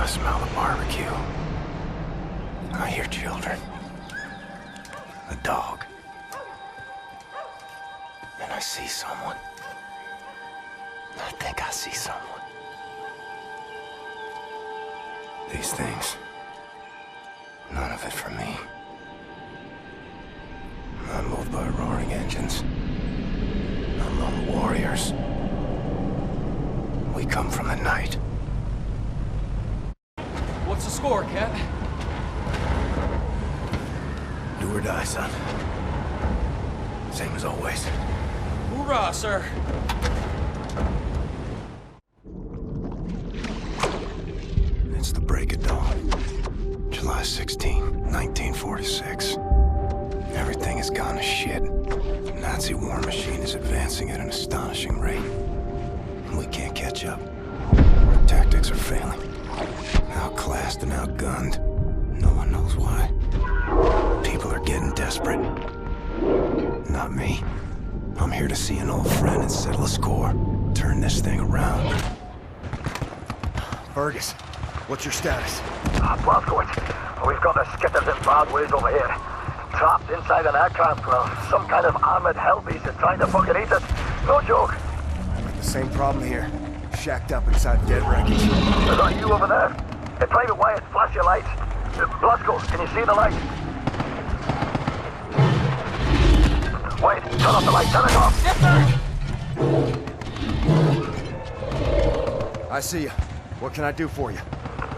I smell the barbecue. I hear children. A dog. And I see someone. I think I see someone. These things. None of it for me. I'm moved by roaring engines. I'm lone warriors. We come from the night. What's the score, Cat? Do or die, son. Same as always. Hoorah, sir! It's the break of dawn. July 16, 1946. Everything has gone to shit. The Nazi war machine is advancing at an astonishing rate. We can't catch up. Our tactics are failing. Outclassed and outgunned. No one knows why. People are getting desperate. Not me. I'm here to see an old friend and settle a score. Turn this thing around. Fergus, what's your status? Blazkowicz, we've got the skitters in bad ways over here. Trapped inside an aircraft, well, some kind of armored hell beast is trying to fucking eat us. No joke. The same problem here. Shacked up inside dead wreckage. Is that you over there? Hey, Private Wyatt, flash your lights. Blasco, can you see the light? Wait, turn off the light, turn it off. Yes, sir! I see you. What can I do for you?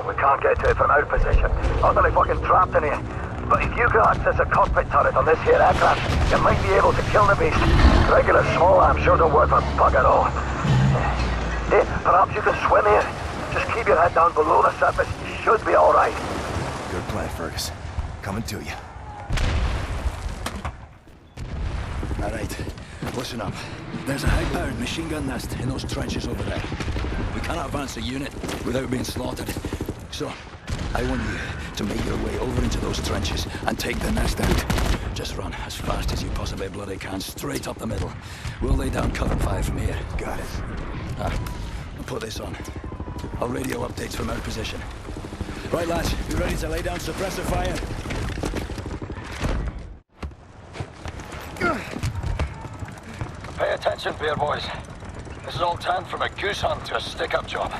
We can't get to it from our position. Utterly fucking trapped in here. But if you can access a cockpit turret on this here aircraft, you might be able to kill the beast. Regular small arms sure don't work for bugger all. Hey, perhaps you can swim here. Just keep your head down below the surface. You should be alright. Good plan, Fergus. Coming to you. All right, listen up. There's a high-powered machine gun nest in those trenches over there. We cannot advance a unit without being slaughtered. So, I want you to make your way over into those trenches and take the nest out. Just run as fast as you possibly bloody can, straight up the middle. We'll lay down cover fire from here. Got it. I'll put this on. I'll radio updates from our position. Right, lads, you ready to lay down suppressor fire? Pay attention, beer boys. This is all turned from a goose hunt to a stick-up job.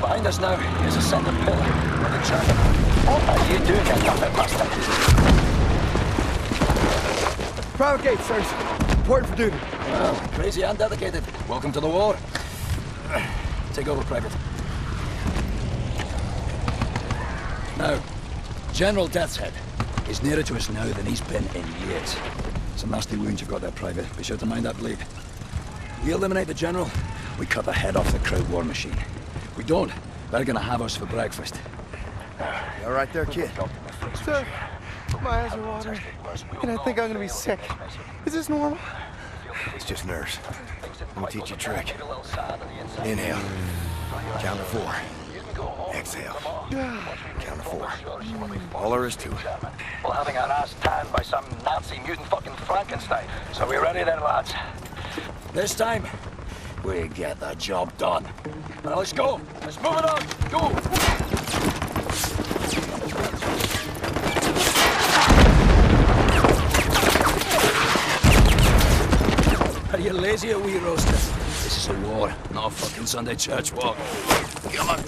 Behind us now is a center pillar with a German. What are you doing, you nothing bastard? Private gate, sirs. Important for duty. Well, crazy and dedicated. Welcome to the war. Take over, Private. Now, General Death's Head is nearer to us now than he's been in years. Some nasty wounds you've got there, Private. Be sure to mind that bleed. We eliminate the General, we cut the head off the crowd war machine. We don't, they're gonna have us for breakfast. You all right there, kid? Sir, my eyes are watering, and I think I'm gonna be sick. Is this normal? It's just nerves. Let me teach you a trick. Inhale. Count to 4. Exhale. Count to 4. All there is to it. Well, having our ass tanned by some Nazi mutant fucking Frankenstein. So we ready then, lads? This time, we get the job done. Now let's go. Let's move it on. Go. Are you lazy or wee roaster? This is a war, not a fucking Sunday church walk. Come on.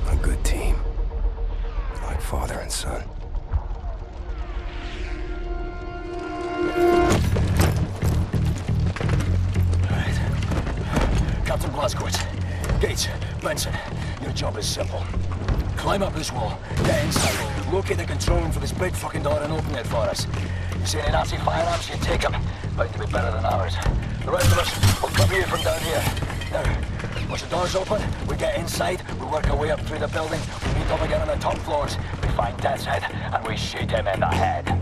A good team. Like father and son. Captain Blazkowicz, Gates, Benson, your job is simple. Climb up this wall, get inside, locate the control room for this big fucking door and open it for us. You see any Nazi firearms, you take them. Bound to be better than ours. The rest of us will cover you from down here. Now, once the door's open, we get inside, we work our way up through the building, we meet up again on the top floors, we find Death's Head, and we shoot him in the head.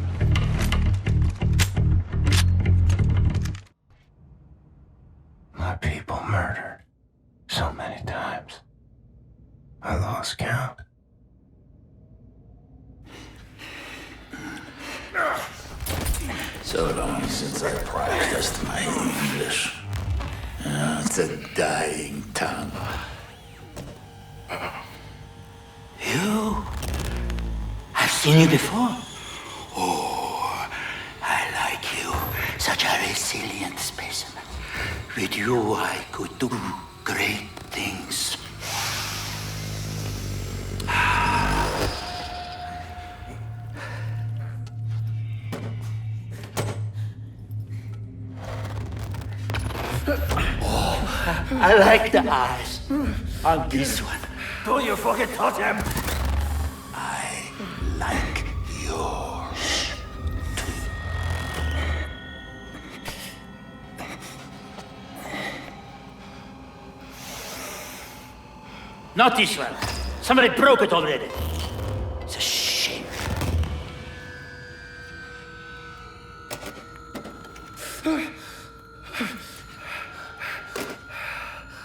My people murdered so many times. I lost count. So long since I practiced my English. It's a dying tongue. seen you before. Oh, I like you. Such a resilient specimen. With you, I could do great things. Oh, I like the eyes on this one. Don't you fucking touch him! I like yours. Not this one. Somebody broke it already. It's a shame.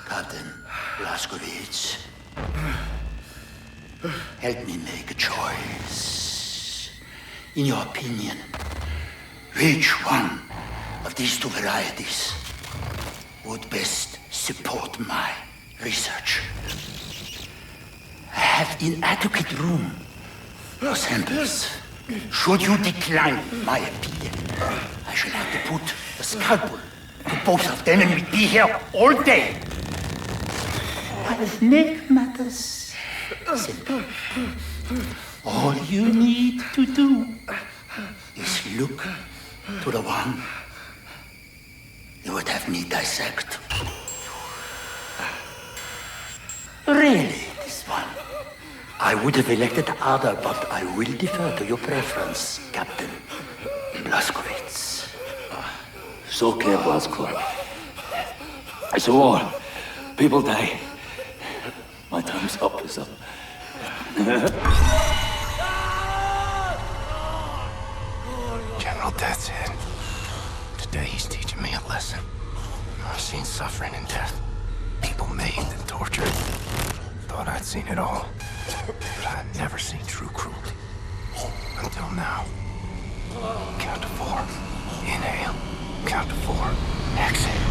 Captain Blасkovitz, help me make a choice. In your opinion, which one of these two varieties would best support my research? I have inadequate room for samples. Should you decline my opinion, I shall have to put a scalpel to both of them and we'd be here all day. I'll make matters simple. All you need to do is look to the one you would have me dissect. Really, this one? I would have elected the other, but I will defer to your preference, Captain Blazkowicz. It's okay, Blazko. It's a war. People die. My time's up is up. General Death's head. Today he's teaching me a lesson. I've seen suffering and death. People maimed and tortured. Thought I'd seen it all. But I'd never seen true cruelty. Until now. Count to 4. Inhale. Count to 4. Exhale.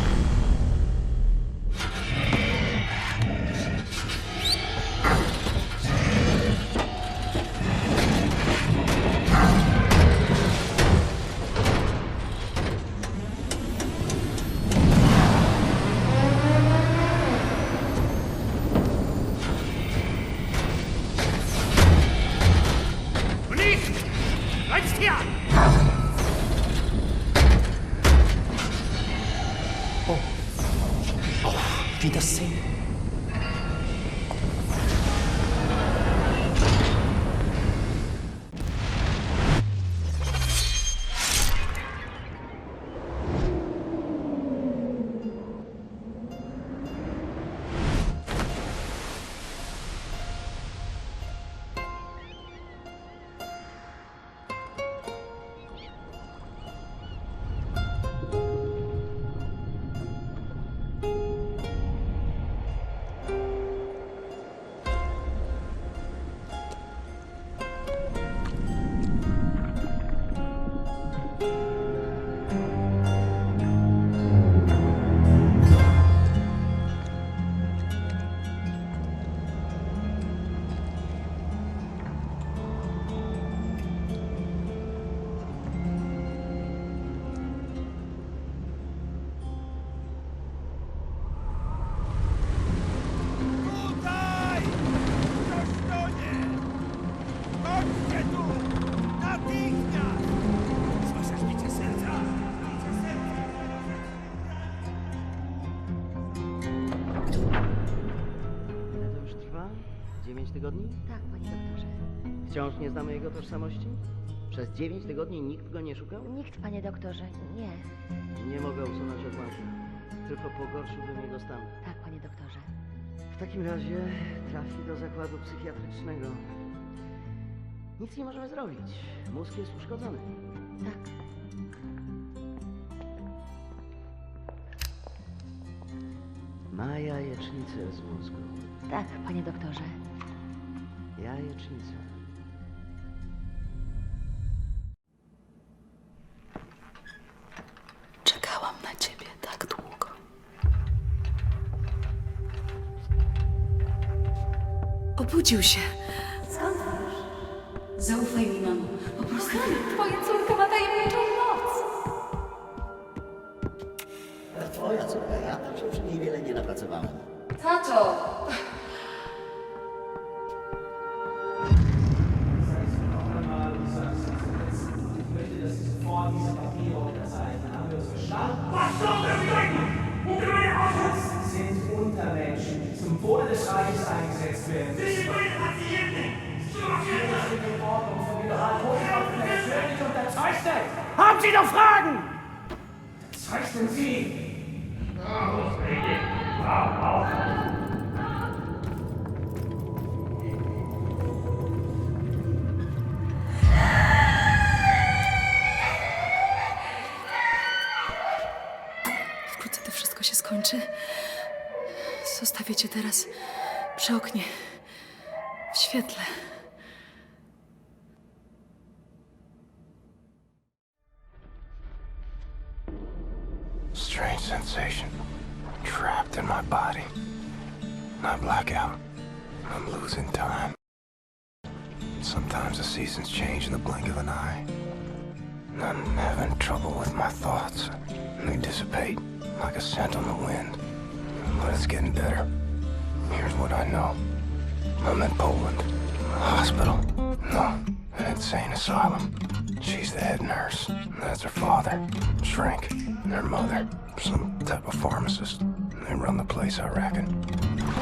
Tak, panie doktorze. Wciąż nie znamy jego tożsamości? Przez 9 tygodni nikt go nie szukał? Nikt, panie doktorze, nie. Nie mogę usunąć odłamka. Tylko pogorszyłbym jego stan. Tak, panie doktorze. W takim razie trafi do zakładu psychiatrycznego. Nic nie możemy zrobić. Mózg jest uszkodzony. Tak. Ma jajecznicę z mózgu. Tak, panie doktorze. Jajecznicę. Czekałam na ciebie tak długo. Obudził się. Skąd wiesz? Zaufaj mi, mamo. Po prostu... Twoja córka ma tajemniczą moc. Twoja córka, ja tam się przy niej wiele nie napracowałem. Tato! Was soll das bedeuten? Wo können meine Autos? Sind Untermenschen, die zum Wohle des Reiches eingesetzt werden. Sie sind meine Patienten! Die Ordnung von Generalkonsulaten persönlich unterzeichnet! Haben Sie noch Fragen? Zeichnen Sie! Wkrótce to wszystko się skończy. Zostawię cię teraz przy oknie, w świetle. Strange sensation. Trapped in my body. I black out. I'm losing time. Sometimes the seasons change in the blink of an eye. I'm having trouble with my thoughts. They dissipate like a scent on the wind. But it's getting better. Here's what I know. I'm in Poland. A hospital. No, an insane asylum. She's the head nurse. That's her father. Shrink. Their mother. Some type of pharmacist. They run the place, I reckon.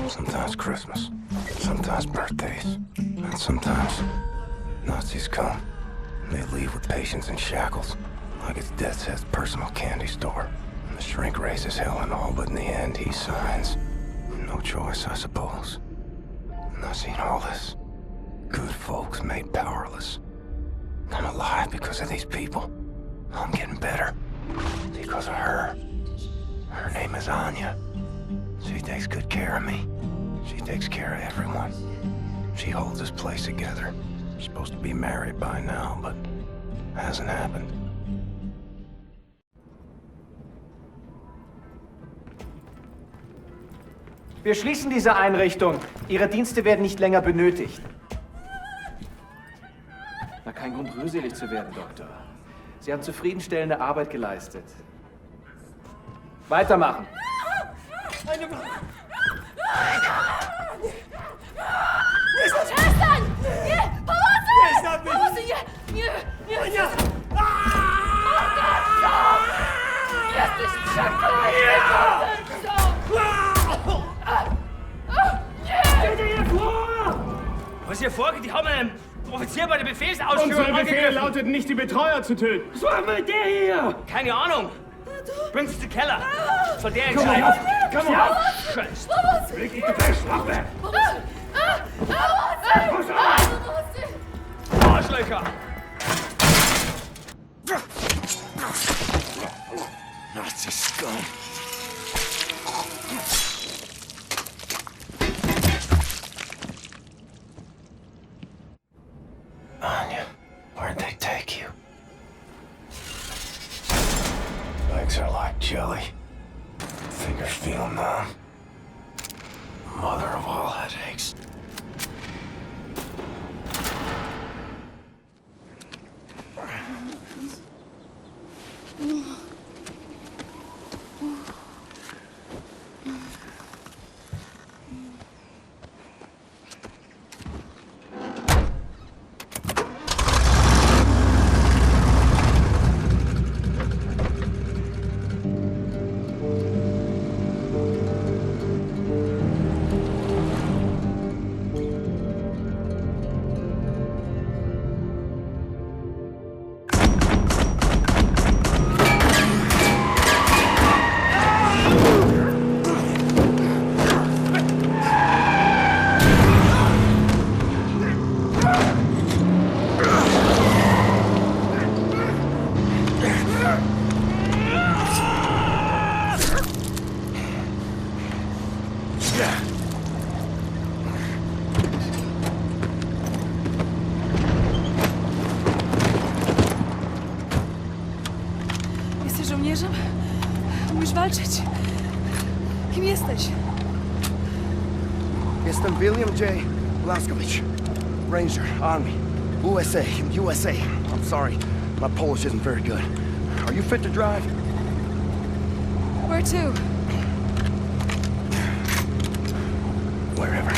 Sometimes Christmas. Sometimes birthdays. And sometimes Nazis come. They leave with patients in shackles. Like it's Death's Head's personal candy store. The shrink raises hell and all, but in the end he signs. No choice, I suppose. And I've seen all this. Good folks made powerless. I'm alive because of these people. I'm getting better. Because of her. Her name is Anya. She takes good care of me. She takes care of everyone. She holds this place together. Supposed to be married by now, but hasn't happened. Wir schließen diese Einrichtung. Ihre Dienste werden nicht länger benötigt. Na, kein Grund, rührselig zu werden, Doktor. Sie haben zufriedenstellende Arbeit geleistet. Weitermachen. Przestań! Nie! Pomocy! Pomocy! Nie! Nie! Jesteś przeklęty! Was hier vorgeht, die haben einen Offizier bei der Befehlsausführung Unsere Befehle angegriffen. lauteten nicht, die Betreuer zu töten. Was war mit der hier? Keine Ahnung. Bringt sie zum Keller. Soll der Komm entscheiden. auf! Komm auf! Scheiße. Leg dich gefälscht, mach weg! Arschlöcher! Nazi scum. Anya, where'd they take you? Legs are like jelly. Fingers feel numb. Mother of all headaches. Jesteś żołnierzem? Umiesz walczyć? Kim jesteś? Jestem Uильям Би-Джей Бласковиц, Ranger, Army. USA. I'm sorry, my Polish isn't very good. Are you fit to drive? Where to? Wherever.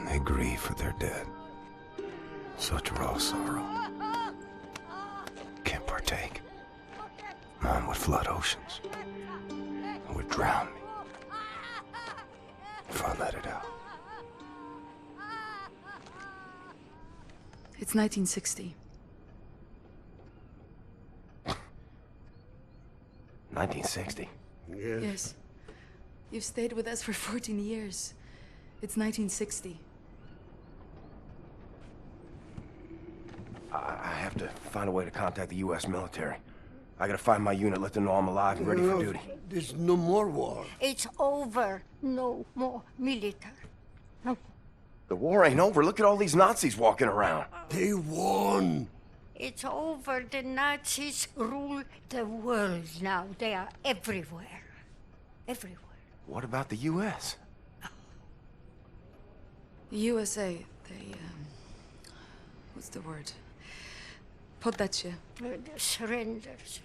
They grieve for their dead. Such raw sorrow. Can't partake. Mine would flood oceans. It would drown me. If I let it out. It's 1960. 1960? Yes. You've stayed with us for 14 years. It's 1960. I have to find a way to contact the U.S. military. I gotta find my unit, let them know I'm alive and ready for duty. There's no more war. It's over. No more military. No. The war ain't over. Look at all these Nazis walking around. They won. It's over. The Nazis rule the world now. They are everywhere. Everywhere. What about the U.S.? The USA, they, what's the word? Poddacie. Surrenders.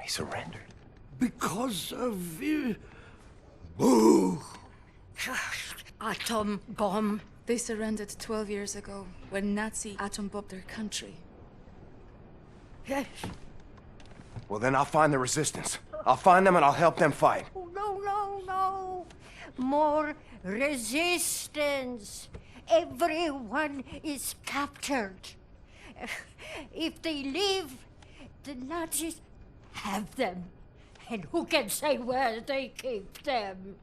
He surrendered. Because of Boo! Atom bomb. They surrendered 12 years ago when Nazi atom bombed their country. Yes. Well, then I'll find the resistance. I'll find them and I'll help them fight. Oh, no, no, no. More resistance. Everyone is captured. If they leave, the Nazis have them. And who can say where they keep them?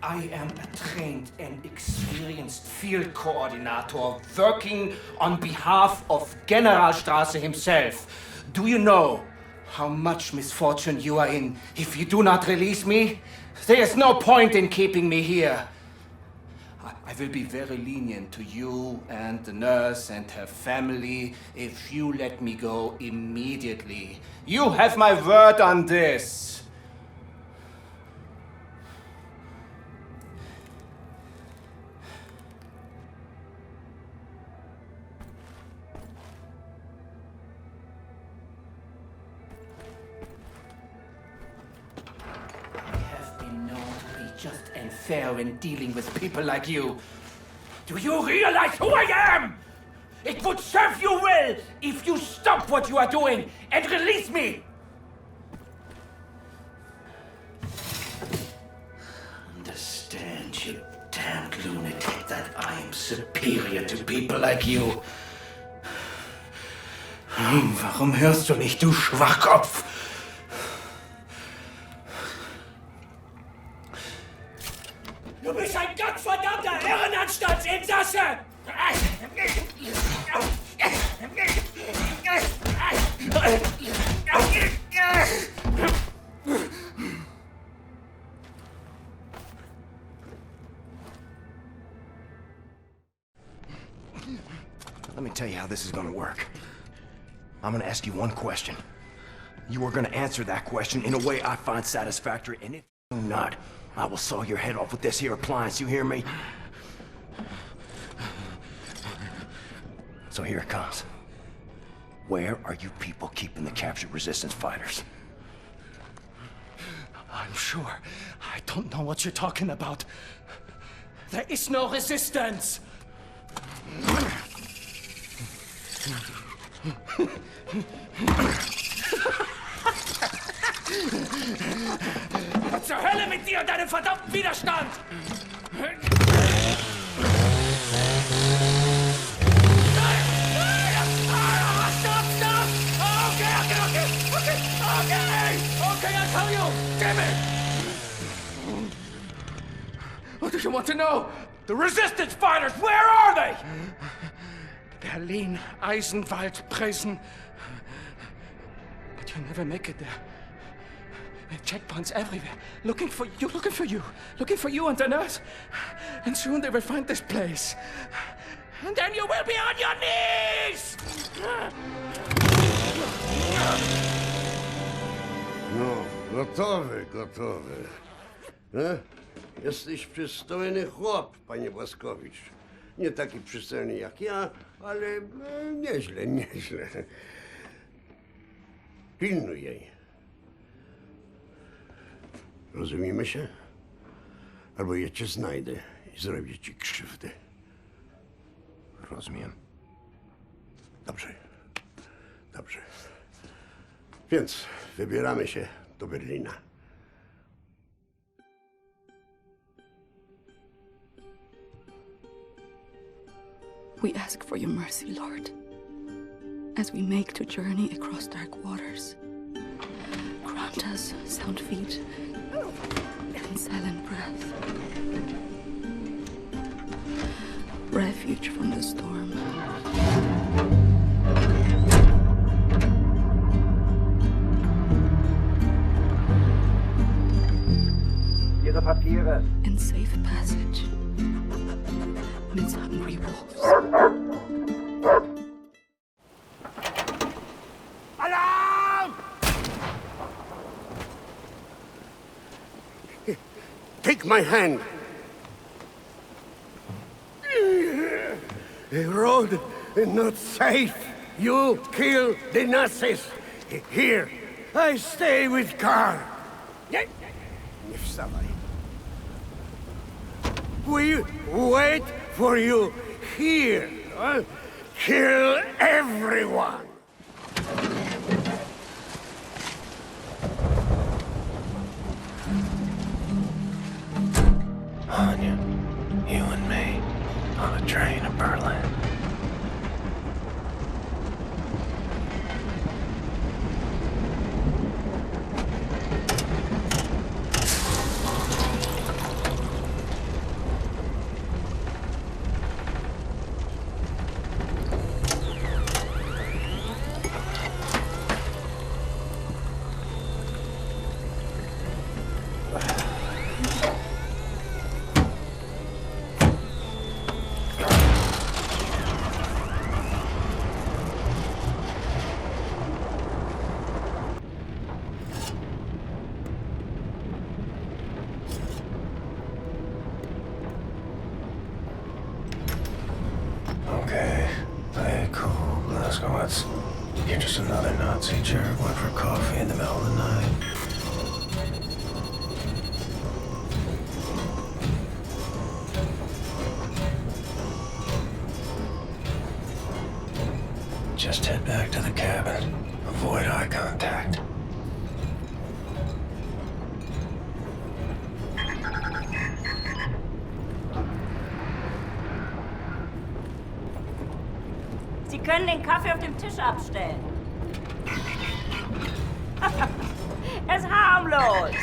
I am a trained and experienced field coordinator working on behalf of Generalstrasse himself. Do you know how much misfortune you are in if you do not release me? There is no point in keeping me here. I will be very lenient to you and the nurse and her family if you let me go immediately. You have my word on this. Just and fair in dealing with people like you. Do you realize who I am? It would serve you well if you stop what you are doing and release me. Understand, you damned lunatic, that I am superior to people like you. Warum hörst du nicht, du Schwachkopf? Du bist ein gottverdammter Irrenanstalt-Insasse! Let me tell you how this is gonna work. I'm gonna ask you one question. You are gonna answer that question in a way I find satisfactory, and if you do not, I will saw your head off with this here appliance, you hear me? So here it comes. Where are you people keeping the captured resistance fighters? I'm sure. I don't know what you're talking about. There is no resistance! Zur Hölle mit dir und deinem verdammten Widerstand! Okay, I'll tell you! Damn it! What do you want to know? The resistance fighters, where are they? Berlin, Eisenwald, Presen. But you never make it there. Checkpoints everywhere. Looking for you. Looking for you and the nurse. And soon they will find this place. And then you will be on your knees! No, gotowy. Jesteś przystojny chłop, panie Błaskowicz. Nie taki przystojny jak ja, ale nieźle. Pilnuj jej. Rozumiemy się? Albo ja cię znajdę i zrobię ci krzywdę. Rozumiem. Dobrze. Więc wybieramy się do Berlina. We ask for your mercy, Lord, as we make to journey across dark waters. Grant us sound feet and silent breath. Refuge from the storm. Ihre Papiere. And safe passage amidst hungry wolves. Alarm! Take my hand. The road is not safe. You kill the Nazis. Here, I stay with Karl. Nie wstawaj. We wait for you here. Kill everyone. Anya, you and me on a train to Berlin. Okay, play it cool, Blazkowicz. You're just another Nazi jerk went for coffee in the middle of the night. Just head back to the cabin. Avoid eye contact. Sie können den Kaffee auf dem Tisch abstellen. Er ist harmlos.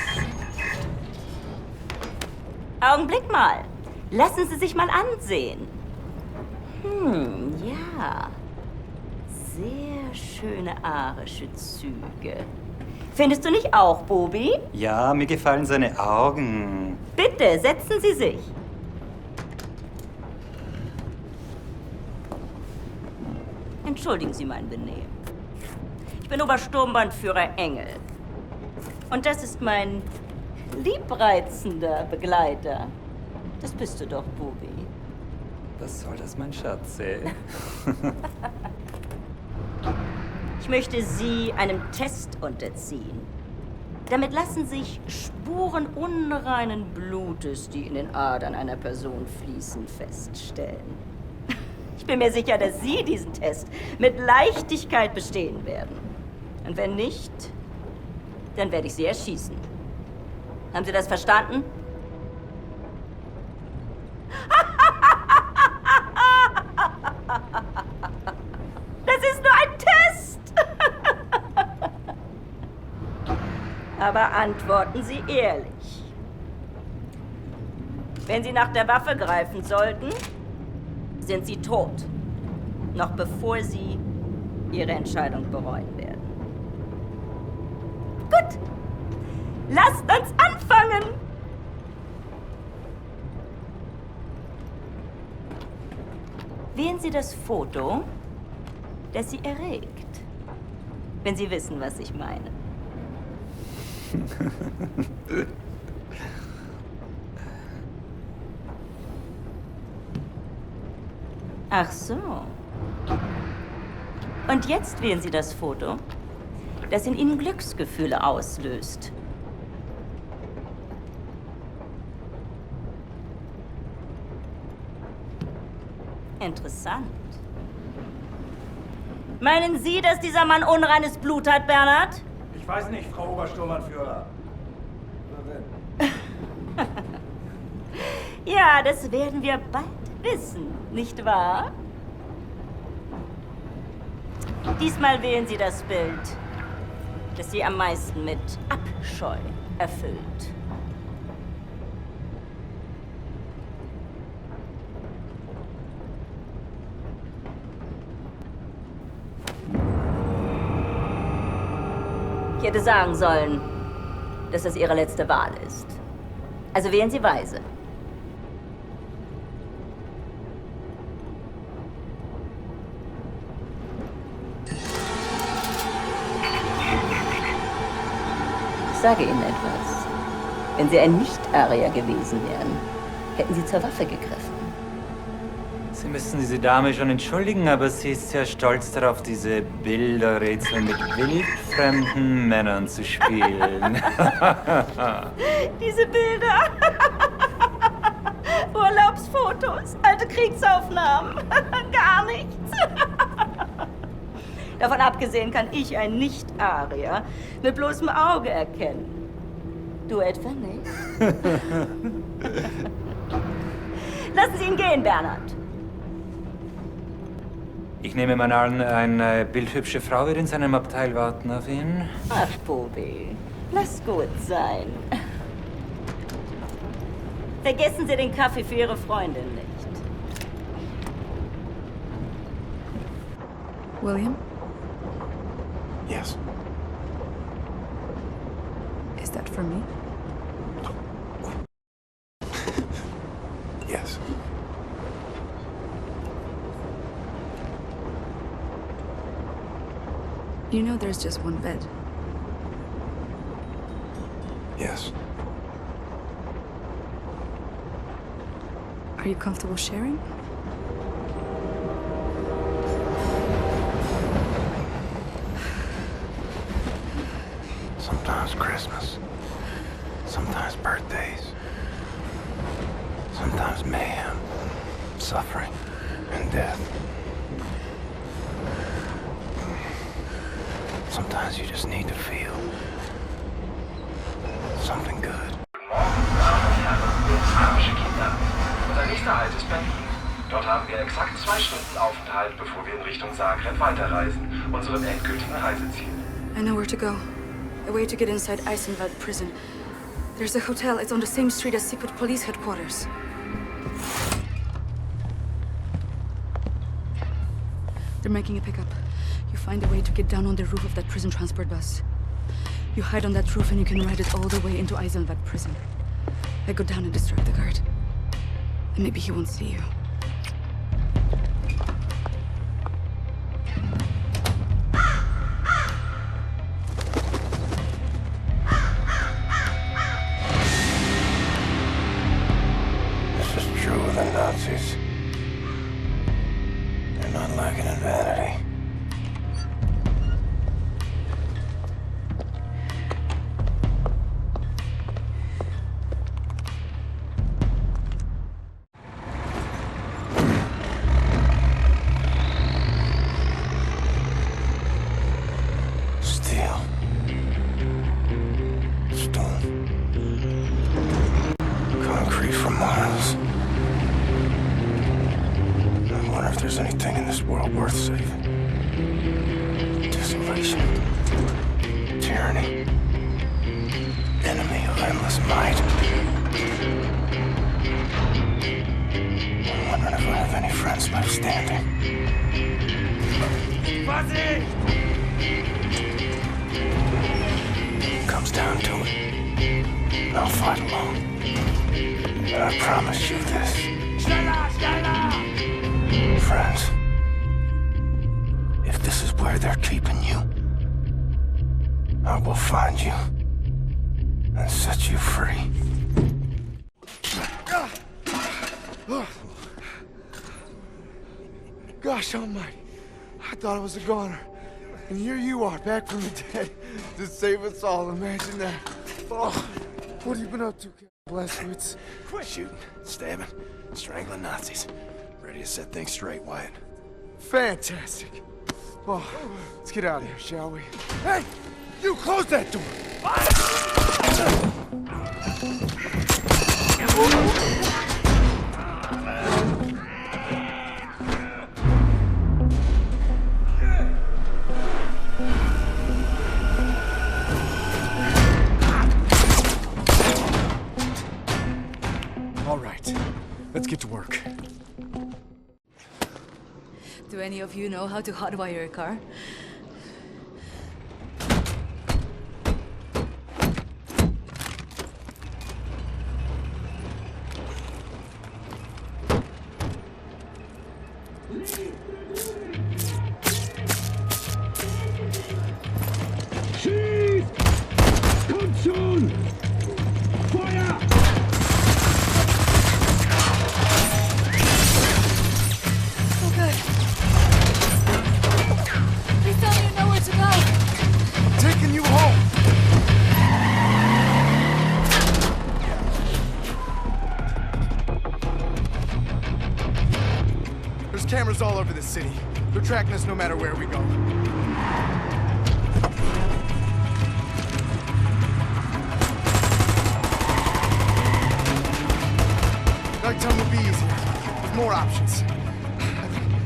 Augenblick mal. Lassen Sie sich mal ansehen. Ja. Sehr schöne arische Züge. Findest du nicht auch, Bobi? Ja, mir gefallen seine Augen. Bitte, setzen Sie sich. Entschuldigen Sie mein Benehmen. Ich bin Obersturmbannführer Engel. Und das ist mein liebreizender Begleiter. Das bist du doch, Bubi. Was soll das, mein Schatz, ey? Ich möchte Sie einem Test unterziehen. Damit lassen sich Spuren unreinen Blutes, die in den Adern einer Person fließen, feststellen. Ich bin mir sicher, dass Sie diesen Test mit Leichtigkeit bestehen werden. Und wenn nicht, dann werde ich Sie erschießen. Haben Sie das verstanden? Das ist nur ein Test! Aber antworten Sie ehrlich. Wenn Sie nach der Waffe greifen sollten, sind Sie tot. Noch bevor Sie Ihre Entscheidung bereuen werden. Gut. Lasst uns anfangen! Wählen Sie das Foto, das Sie erregt. Wenn Sie wissen, was ich meine. Ach so. Und jetzt wählen Sie das Foto, das in Ihnen Glücksgefühle auslöst. Interessant. Meinen Sie, dass dieser Mann unreines Blut hat, Bernhard? Ich weiß nicht, Frau Obersturmanführer. Ja, das werden wir bald wissen, nicht wahr? Diesmal wählen Sie das Bild, das Sie am meisten mit Abscheu erfüllt. Ich hätte sagen sollen, dass das Ihre letzte Wahl ist. Also wählen Sie weise. Ich sage Ihnen etwas. Wenn Sie ein Nicht-Arier gewesen wären, hätten Sie zur Waffe gegriffen. Sie müssen diese Dame schon entschuldigen, aber sie ist sehr stolz darauf, diese Bilderrätsel mit wildfremden Männern zu spielen. Diese Bilder. Urlaubsfotos, alte Kriegsaufnahmen. Gar nichts. Davon abgesehen kann ich ein Nicht-Arier mit bloßem Auge erkennen. Du etwa nicht? Lassen Sie ihn gehen, Bernhard. Ich nehme mal an, eine bildhübsche Frau wird in seinem Abteil warten auf ihn. Ach, Bubi, lass gut sein. Vergessen Sie den Kaffee für Ihre Freundin nicht. William? Yes. Is that for me? Yes. You know there's just one bed. Yes. Are you comfortable sharing? Sometimes Christmas. Sometimes birthdays. Sometimes mayhem, suffering, and death. Sometimes you just need to feel something good. Unser nächster Halt ist Berlin. Dort haben wir exakt 2 Stunden Aufenthalt, bevor wir in Richtung Zagreb weiterreisen, unserem endgültigen Reiseziel. I know where to go. A way to get inside Eisenwald prison. There's a hotel. It's on the same street as secret police headquarters. They're making a pickup. You find a way to get down on the roof of that prison transport bus. You hide on that roof and you can ride it all the way into Eisenwald prison. I go down and distract the guard. And maybe he won't see you. the Nazis. They're not lacking in vanity. Steel. Stone. Concrete for miles. I wonder if there's anything in this world worth saving. Desolation. Tyranny. Enemy of endless might. I'm wondering if I have any friends left standing. Comes down to it, I'll fight alone. But I promise you this. Friends, if this is where they're keeping you, I will find you and set you free. Gosh almighty, I thought I was a goner. And here you are, back from the dead, to save us all. Imagine that. Oh, what have you been up to, Blastwitz? Shooting, stabbing, strangling Nazis. Ready to set things straight, Wyatt. Fantastic. Well, let's get out of here, shall we? Hey! You close that door! All right, let's get to work. Do any of you know how to hotwire a car? Kommt schon! Feuer! Okay. Please tell me you know where to go. I'm taking you home. There's cameras all over the city. They're tracking us no matter where we go. Nighttime will be easier. There's more options.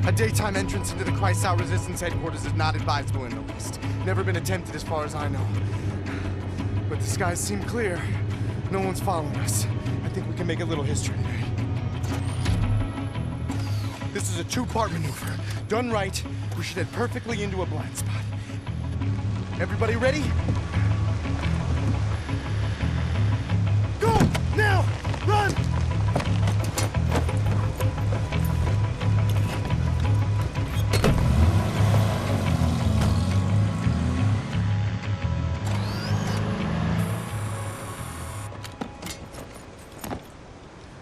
A daytime entrance into the Kreisau Resistance headquarters is not advisable in the least. Never been attempted as far as I know. But the skies seem clear. No one's following us. I think we can make a little history today. This is a two-part maneuver. Done right, we should head perfectly into a blind spot. Everybody ready? Go! Now! Run!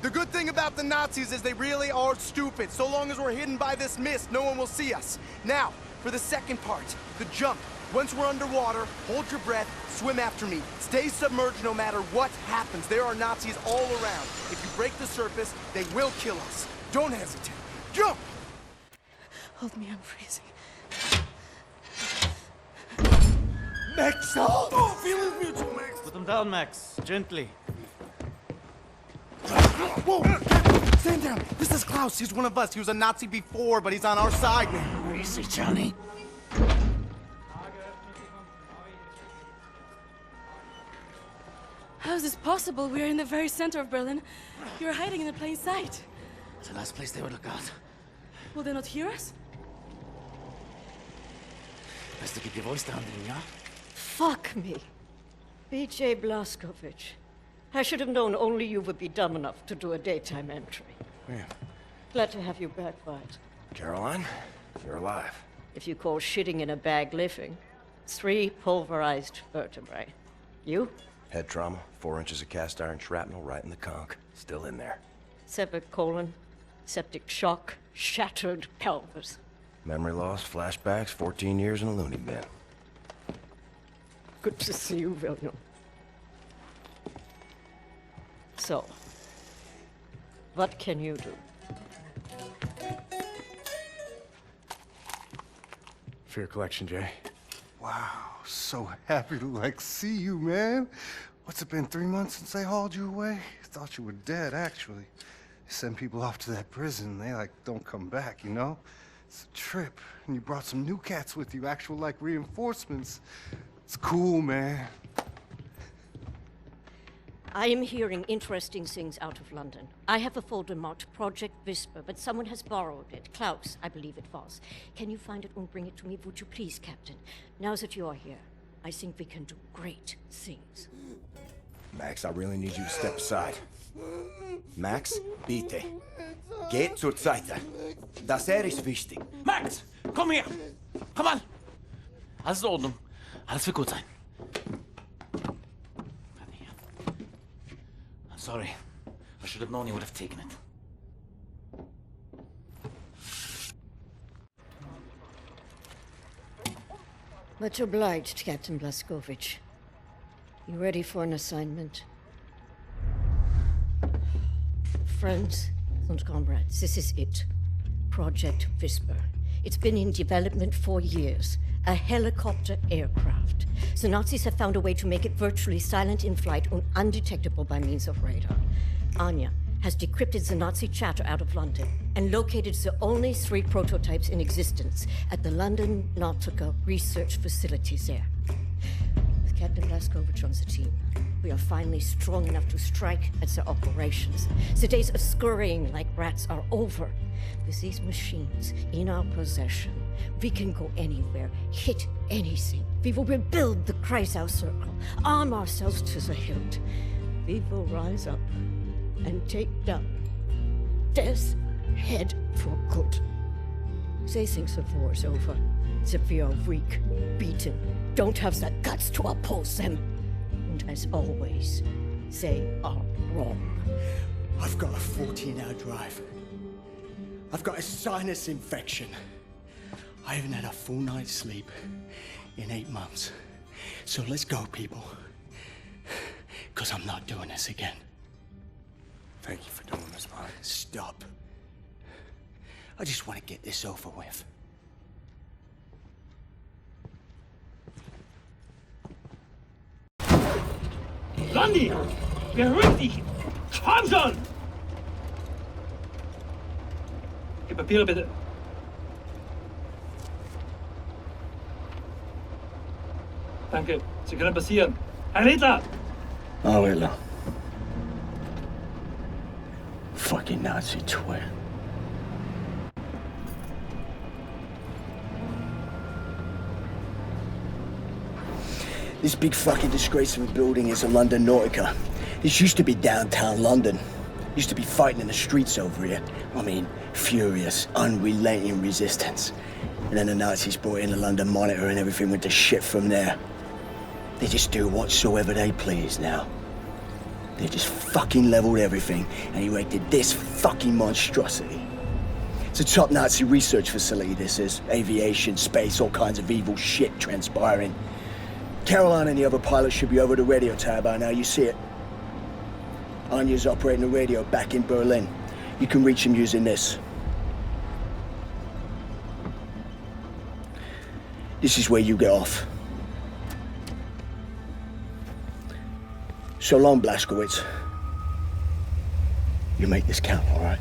The good thing about the Nazis is they really are stupid. So long as we're hidden by this mist, no one will see us. Now, for the second part, the jump. Once we're underwater, hold your breath, swim after me. Stay submerged no matter what happens. There are Nazis all around. If you break the surface, they will kill us. Don't hesitate. Jump! Hold me, I'm freezing. Max, no! Oh, feelings mutual, Max! Put them down, Max. Gently. Whoa! Stand down! This is Klaus. He's one of us. He was a Nazi before, but he's on our side now. Where is he, Johnny? How is this possible? We're in the very center of Berlin. You're hiding in plain sight. It's the last place they would look out. Will they not hear us? Best to keep your voice down, then, yeah? Fuck me. B.J. Blасkovich. I should have known only you would be dumb enough to do a daytime entry. Man, Glad to have you back, Wyatt. Caroline, you're alive. If you call shitting in a bag living, 3 pulverized vertebrae. You? Head trauma, 4 inches of cast iron shrapnel right in the conch. Still in there. Severed colon, septic shock, shattered pelvis. Memory loss, flashbacks, 14 years in a loony bin. Good to see you, William. So, what can you do? For your collection, Jay. Wow, so happy to, see you, man. What's it been, 3 months since they hauled you away? Thought you were dead, actually. They send people off to that prison, they, don't come back, you know? It's a trip, and you brought some new cats with you, actual, reinforcements. It's cool, man. I am hearing interesting things out of London. I have a folder marked Project Whisper, but someone has borrowed it. Klaus, I believe it was. Can you find it and bring it to me, would you please, Captain? Now that you are here, I think we can do great things. Max, I really need you to step aside. Max, bitte. Geht zur Seite. Das ist wichtig. Max, komm her! Komm an! Alles in Ordnung. Alles wird gut sein. Sorry. I should have known you would have taken it. Much obliged, Captain Blazkowicz. You ready for an assignment? Friends and comrades, this is it. Project Whisper. It's been in development for years. A helicopter aircraft. The Nazis have found a way to make it virtually silent in flight and undetectable by means of radar. Anya has decrypted the Nazi chatter out of London and located the only 3 prototypes in existence at the London Nautica research facilities there. With Captain Blazkowicz on the team, we are finally strong enough to strike at their operations. The days of scurrying like rats are over. With these machines in our possession, we can go anywhere, hit anything. We will rebuild the Kreisau Circle, arm ourselves to the hilt. We will rise up and take down Death's head for good. They think the war's over, that we are weak, beaten, don't have the guts to oppose them. And as always, they are wrong. I've got a 14-hour drive. I've got a sinus infection. I haven't had a full night's sleep in 8 months. So let's go, people. Because I'm not doing this again. Thank you for doing this, man. Stop. I just want to get this over with. Randy! Beruhig dich! Komm schon! Die Papiere bitte. Danke, Sie können passieren. Herr Hitler! Oh, Hitler. Fucking Nazi twit. This big fucking disgrace of a building is a London Nautica. This used to be downtown London. Used to be fighting in the streets over here. I mean, furious, unrelenting resistance. And then the Nazis brought in the London Monitor and everything went to shit from there. They just do whatsoever they please now. They just fucking leveled everything and erected this fucking monstrosity. It's a top Nazi research facility, this is. Aviation, space, all kinds of evil shit transpiring. Caroline and the other pilots should be over the radio tower by now, you see it. Anya's operating the radio back in Berlin. You can reach him using this. This is where you get off. So long, Blazkowicz. You make this count, all right?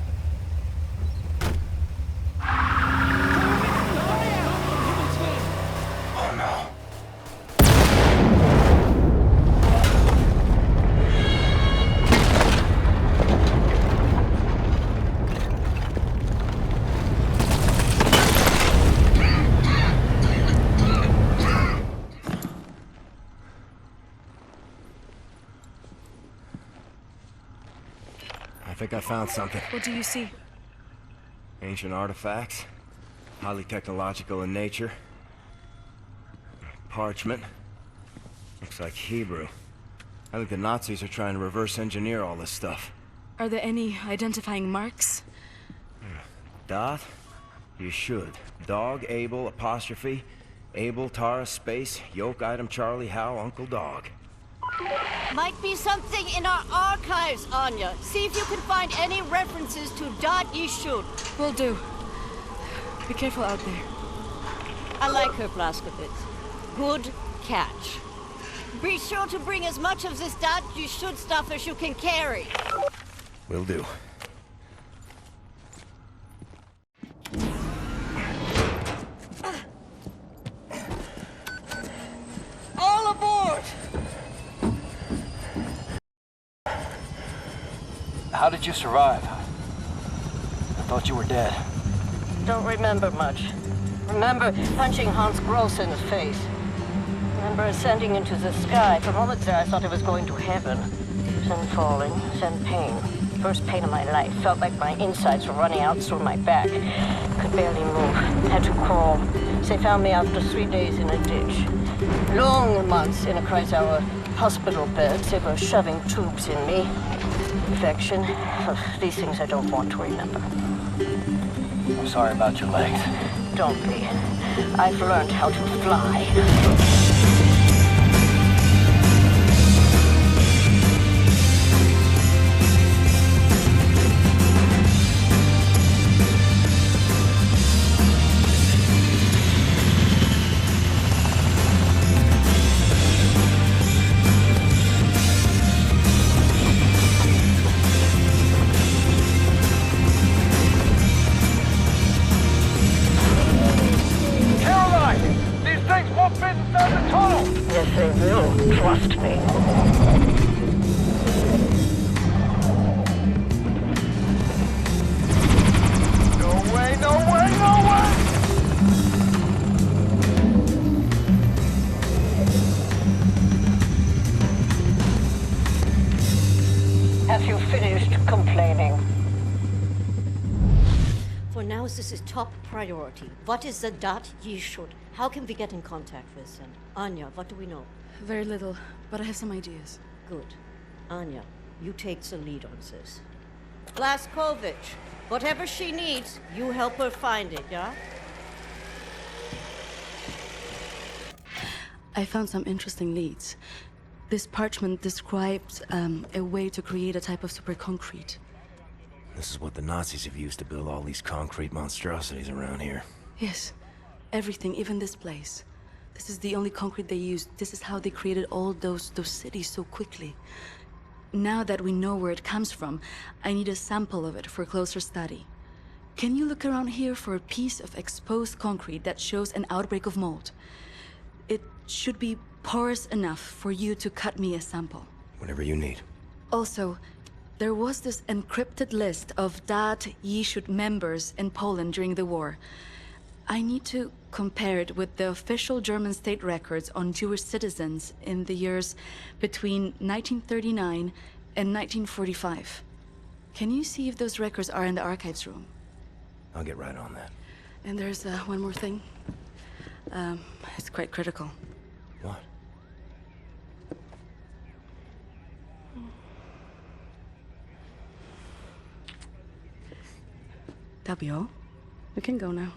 Oh, no. I think I found something. What do you see? Ancient artifacts, highly technological in nature. Parchment. Looks like Hebrew. I think the Nazis are trying to reverse engineer all this stuff. Are there any identifying marks? Dot? You should. Dog, Abel, apostrophe. Abel, Tara, space, yoke, item, Charlie, Hal, Uncle Dog. Might be something in our archives, Anya. See if you can find any references to Dot Yishud. Will do. Be careful out there. I like her, Blасkovitz. Good catch. Be sure to bring as much of this Dot Yishud stuff as you can carry. Will do. All aboard! How did you survive? I thought you were dead. Don't remember much. Remember punching Hans Gross in the face. Remember ascending into the sky. For moments there, I thought I was going to heaven. Then falling, then pain. First pain of my life. Felt like my insides were running out through my back. Could barely move. Had to crawl. They found me after 3 days in a ditch. Long months in a Kreisauer hospital bed. They were shoving tubes in me. Infection. These things I don't want to remember. I'm sorry about your legs. Don't be. I've learned how to fly. Trust me. No way, no way, no way! Have you finished complaining? For now, this is top priority. What is the Dot Yishud? How can we get in contact with them? Anya, what do we know? Very little, but I have some ideas. Good. Anya, you take the lead on this. Blaskovich, whatever she needs, you help her find it, yeah? I found some interesting leads. This parchment describes a way to create a type of super concrete. This is what the Nazis have used to build all these concrete monstrosities around here. Yes, everything, even this place. This is the only concrete they used. This is how they created all those cities so quickly. Now that we know where it comes from, I need a sample of it for closer study. Can you look around here for a piece of exposed concrete that shows an outbreak of mold? It should be porous enough for you to cut me a sample. Whatever you need. Also, there was this encrypted list of Dot Yishud members in Poland during the war. I need to compare it with the official German state records on Jewish citizens in the years between 1939 and 1945. Can you see if those records are in the archives room? I'll get right on that. And there's one more thing. It's quite critical. What? That'll be all. We can go now.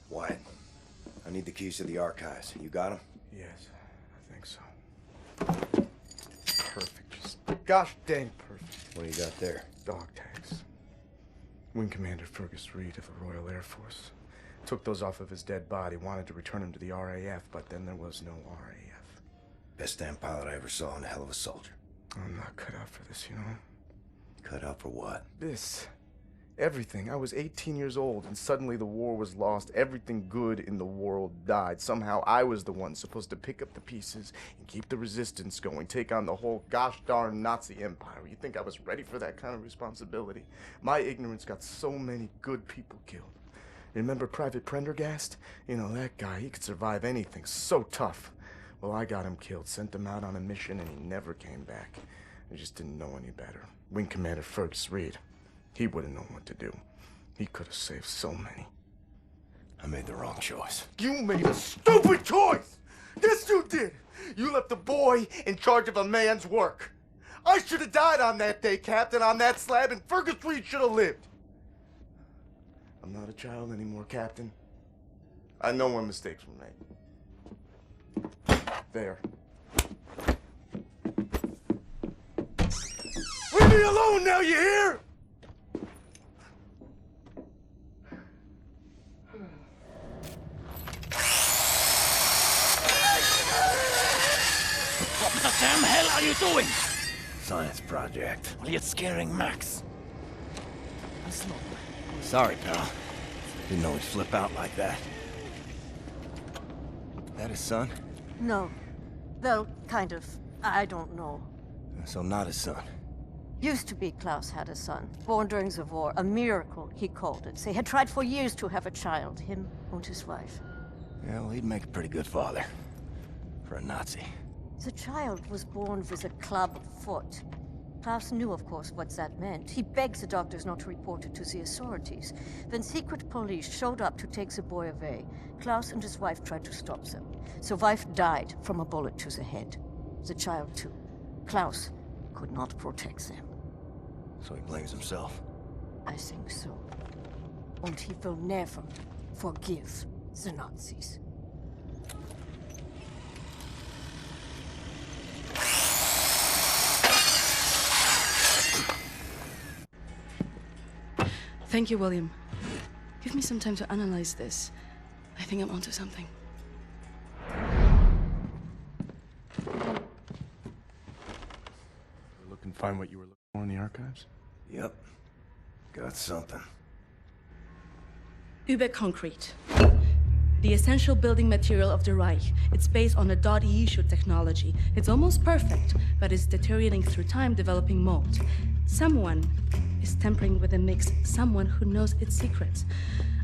Wyatt, I need the keys to the archives. You got them? Yes, I think so. Perfect. Just gosh dang perfect. What do you got there? Dog tags. Wing Commander Fergus Reed of the Royal Air Force. Took those off of his dead body, wanted to return him to the RAF, but then there was no RAF. Best damn pilot I ever saw and a hell of a soldier. I'm not cut out for this, you know? Cut out for what? This. Everything. I was 18 years old, and suddenly the war was lost. Everything good in the world died. Somehow I was the one supposed to pick up the pieces and keep the resistance going, take on the whole gosh darn Nazi empire. You think I was ready for that kind of responsibility? My ignorance got so many good people killed. Remember Private Prendergast? You know, that guy, he could survive anything. So tough. Well, I got him killed, sent him out on a mission, and he never came back. I just didn't know any better. Wing Commander Fergus Reed. He wouldn't know what to do. He could have saved so many. I made the wrong choice. You made a stupid choice! This you did! You left a boy in charge of a man's work. I should have died on that day, Captain, on that slab, and Fergus Reed should have lived. I'm not a child anymore, Captain. I know when mistakes were made. There. Leave me alone now, you hear? What the damn hell are you doing? Science project. Well, you're scaring Max. Sorry, pal. Didn't know he'd flip out like that. That his son? No. Well, kind of. I don't know. So not his son. Used to be Klaus had a son, born during the war. A miracle, he called it. They had tried for years to have a child, him and his wife. Yeah, well, he'd make a pretty good father. For a Nazi. The child was born with a club foot. Klaus knew, of course, what that meant. He begged the doctors not to report it to the authorities. When secret police showed up to take the boy away, Klaus and his wife tried to stop them. The wife died from a bullet to the head. The child, too. Klaus could not protect them. So he blames himself? I think so. And he will never forgive the Nazis. Thank you, William. Give me some time to analyze this. I think I'm onto something. Look and find what you were looking for in the archives? Yep. Got something. Concrete. The essential building material of the Reich. It's based on a .E technology. It's almost perfect, but it's deteriorating through time, developing mold. Someone is tampering with the mix, someone who knows its secrets.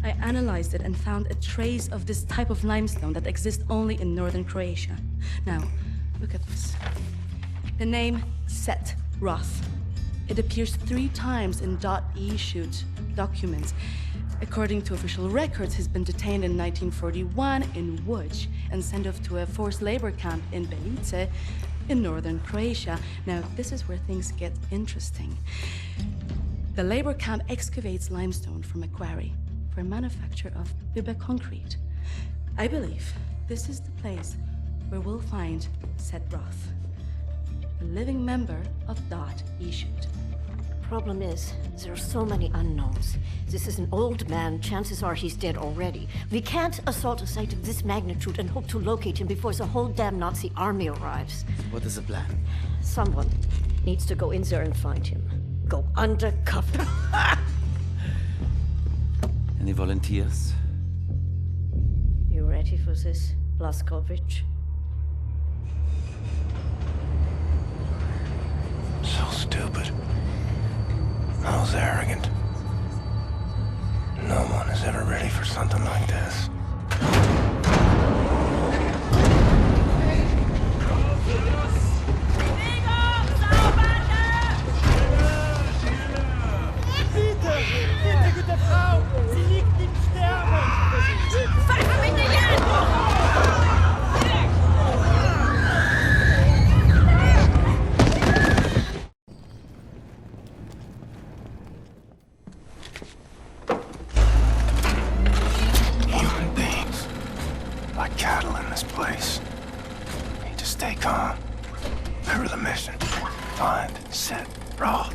I analyzed it and found a trace of this type of limestone that exists only in northern Croatia. Now, look at this. The name Set Roth. It appears 3 times in .E documents. According to official records, he's been detained in 1941 in Łódź and sent off to a forced labor camp in Belice in northern Croatia. Now, this is where things get interesting. The labor camp excavates limestone from a quarry for manufacture of concrete. I believe this is the place where we'll find Set Roth, a living member of .E. Problem is, there are so many unknowns. This is an old man. Chances are he's dead already. We can't assault a site of this magnitude and hope to locate him before the whole damn Nazi army arrives. What is the plan? Someone needs to go in there and find him. Go undercover. Any volunteers? You ready for this, Blazkowicz? So stupid. I was arrogant. No one is ever ready for something like this. Bitte, gute Frau! Sie liegt im Sterben! Pfeife mich nicht an! Human beings. Like cattle in this place. Need to stay calm. Remember the mission. Find, Set, Roth.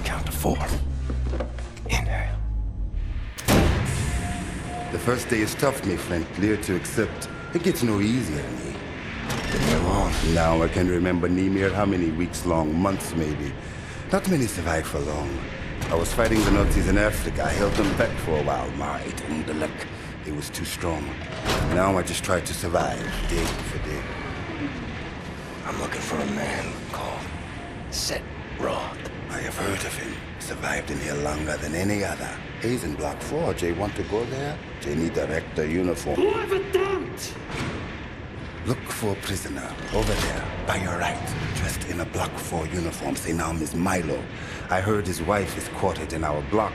Count to 4. Inhale. The first day is tough, my friend. Clear to accept. It gets no easier to me. Now I can remember near how many weeks long, months maybe. Not many survive for long. I was fighting the Nazis in Africa. I held them back for a while. My luck. It was too strong. Now I just try to survive, day for day. I'm looking for a man called Set Roth. I have heard of him. Survived in here longer than any other. He's in Block 4. Jay want to go there? Jay need a rector uniform. Whoever don't! Look for a prisoner over there, by your right, dressed in a Block 4 uniform. Say now, Miss Milo. I heard his wife is quartered in our block.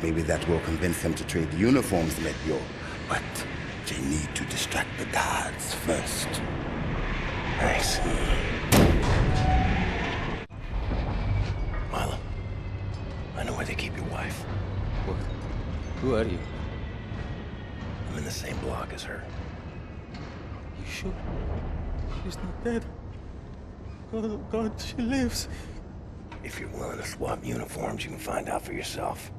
Maybe that will convince him to trade uniforms, Medyo. But They need to distract the guards first. Thanks. Milo, I know where they keep your wife. What? Who are you? I'm in the same block as her. You sure? She's not dead. Oh God, she lives. If you're willing to swap uniforms, you can find out for yourself.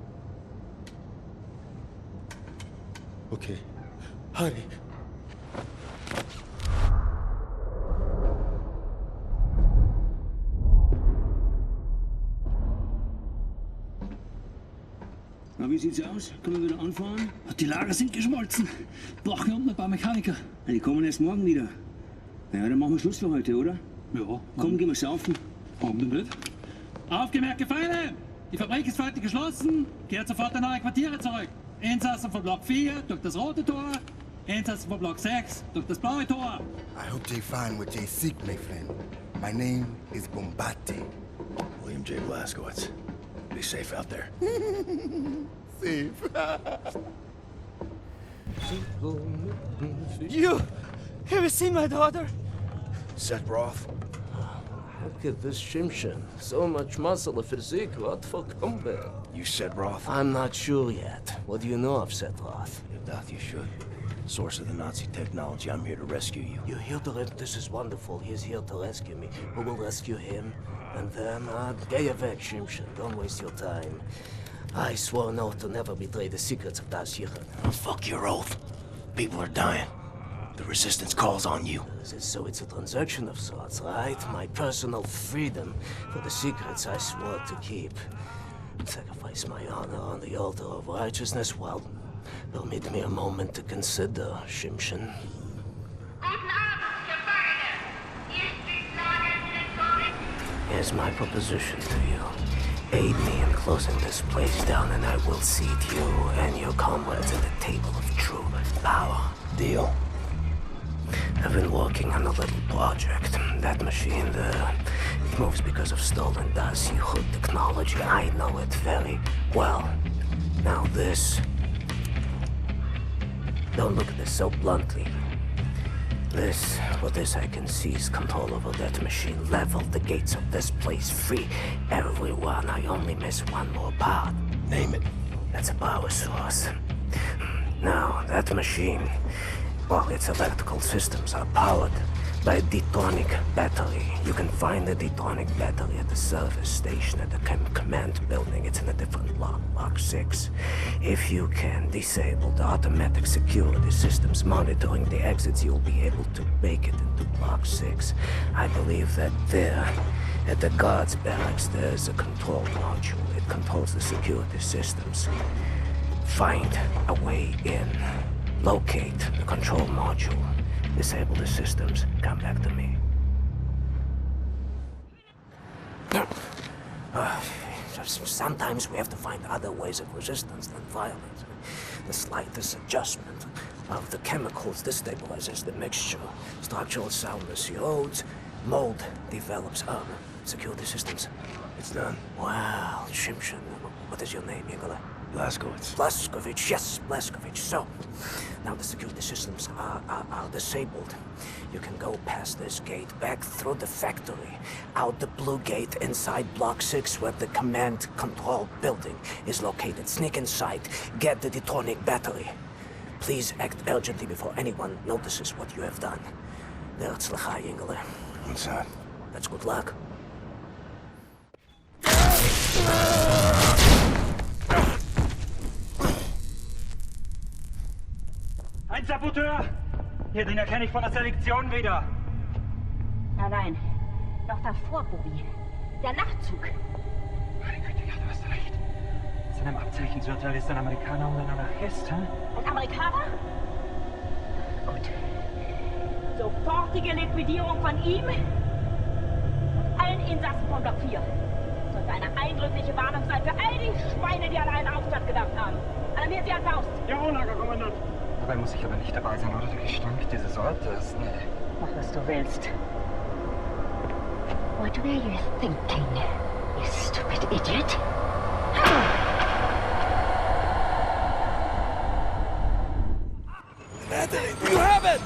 Okay. Hurry. Na, wie sieht's aus? Können wir wieder anfahren? Die Lager sind geschmolzen. Brauchen unten ein paar Mechaniker. Ja, die kommen erst morgen wieder. Ja, dann machen wir Schluss für heute, oder? Ja. Komm, gehen wir saufen. Warum denn nicht? Aufgemerkte Feinde! Die Fabrik ist für heute geschlossen. Kehrt sofort in eure Quartiere zurück. Insassen von Block 4 durch das rote Tor. Insassen von Block 6 durch das blaue Tor. I hope they find what they seek, my friend. My name is Bombate. William B.J. Blaskovitz. Be safe out there. Safe. You! Have you seen my daughter? Seth Roth. Look at this Shimshin. So much muscle, a physique. What for combat? You said Roth? I'm not sure yet. What do you know of Seth Roth? If that you should. Source of the Nazi technology. I'm here to rescue you. You're here to this is wonderful. He's here to rescue me. Who will rescue him? And then, get weg, Shimshin. Don't waste your time. I swore an oath to never betray the secrets of Das Yichud. Fuck your oath. People are dying. The resistance calls on you. So it's a transaction of sorts, right? My personal freedom for the secrets I swore to keep. Sacrifice my honor on the altar of righteousness? Well, permit me a moment to consider, Shimshin. Here's my proposition to you. Aid me in closing this place down and I will seat you and your comrades at the table of true power. Deal. I've been working on a little project. That machine there, it moves because of stolen Das Yichud technology. I know it very well. Now this... Don't look at this so bluntly. With this I can seize control over that machine, level the gates of this place, free everyone. I only miss one more part. Name it. That's a power source. Now, that machine, well, its electrical systems are powered by a detonic battery. You can find the detonic battery at the service station at the command building. It's in a different block, Block 6. If you can disable the automatic security systems monitoring the exits, you'll be able to make it into Block 6. I believe that there, at the guards barracks, there's a control module. It controls the security systems. Find a way in. Locate the control module. Disable the systems. Come back to me. Sometimes we have to find other ways of resistance than violence. The slightest adjustment of the chemicals destabilizes the mixture. Structural soundness erodes. Mold develops armor. Security systems. It's done. Wow, Shimshin. What is your name, Igor? Blazkowicz. Blazkowicz, yes, Blazkowicz. So, now the security systems are disabled. You can go past this gate, back through the factory, out the blue gate inside Block 6 where the command control building is located. Sneak inside, get the detonic battery. Please act urgently before anyone notices what you have done. Verzlachai, Ingele. What's that? That's good luck. Ein Saboteur! Hier, den erkenne ich von der Selektion wieder. Nein, noch davor, Bobby. Der Nachtzug. Meine Güte, ja, du hast recht. Seinem Abzeichensurteil ist ein Amerikaner und ein Anarchist, hä? Ein Amerikaner? Gut. Sofortige Liquidierung von ihm und allen Insassen von Block 4. Sollte eine eindrückliche Warnung sein für all die Schweine, die an einen Aufstand gedacht haben. Alarmiert sie als Faust. Jawohl, Lagerkommandant. Dabei muss ich aber nicht dabei sein, oder? Der Gestank dieses Ortes. Nee. Mach, was du willst. What were you thinking, you stupid idiot? Anthony! coming!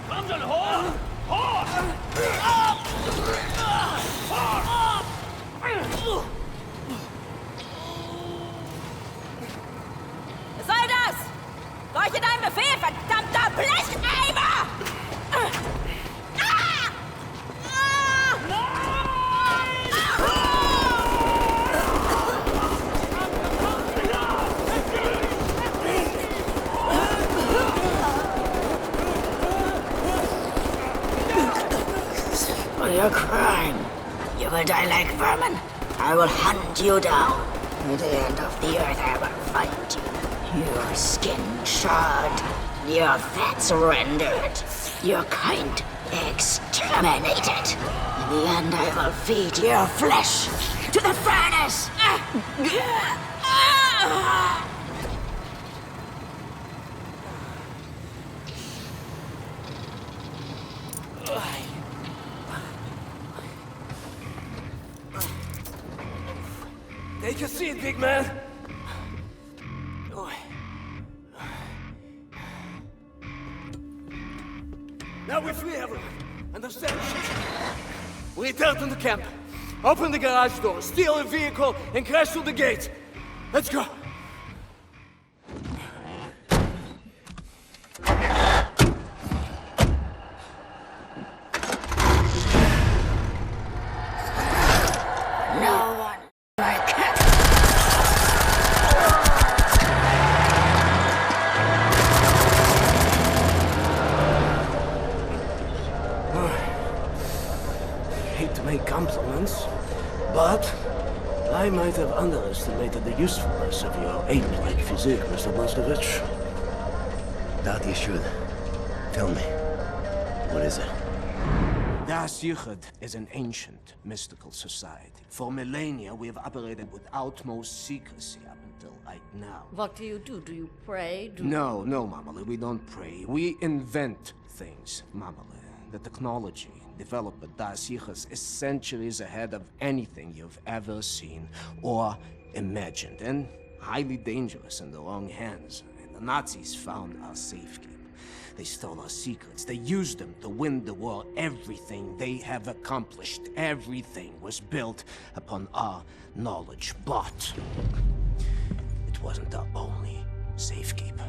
Kom schon hoch! Hoch! Was soll das? Gehorche deinem Befehl, verdammter Blecheimer! For your crime, you will die like vermin. I will hunt you down. At the end of the earth, I will find you. Your skin charred, your fats rendered, your kind exterminated. In the end, I will feed your flesh to the furnace. Take a seat, big man. Now we're free, everyone. Understand? We return to the camp. Open the garage door, steal a vehicle, and crash through the gate. Let's go. No one like him. Hate to make compliments, but I might have underestimated the usefulness of your ape-like physique, Mr. Blасkovich. Doubt you should. Tell me, what is it? Das Yichud is an ancient, mystical society. For millennia, we have operated with utmost secrecy up until right now. What do? Do you pray? No, Mamale, we don't pray. We invent things, Mamale. The technology developed by Das Yichud is centuries ahead of anything you've ever seen or imagined, and highly dangerous in the wrong hands. And the Nazis found our safekeeping. They stole our secrets. They used them to win the war. Everything they have accomplished, everything was built upon our knowledge. But it wasn't our only safekeeper.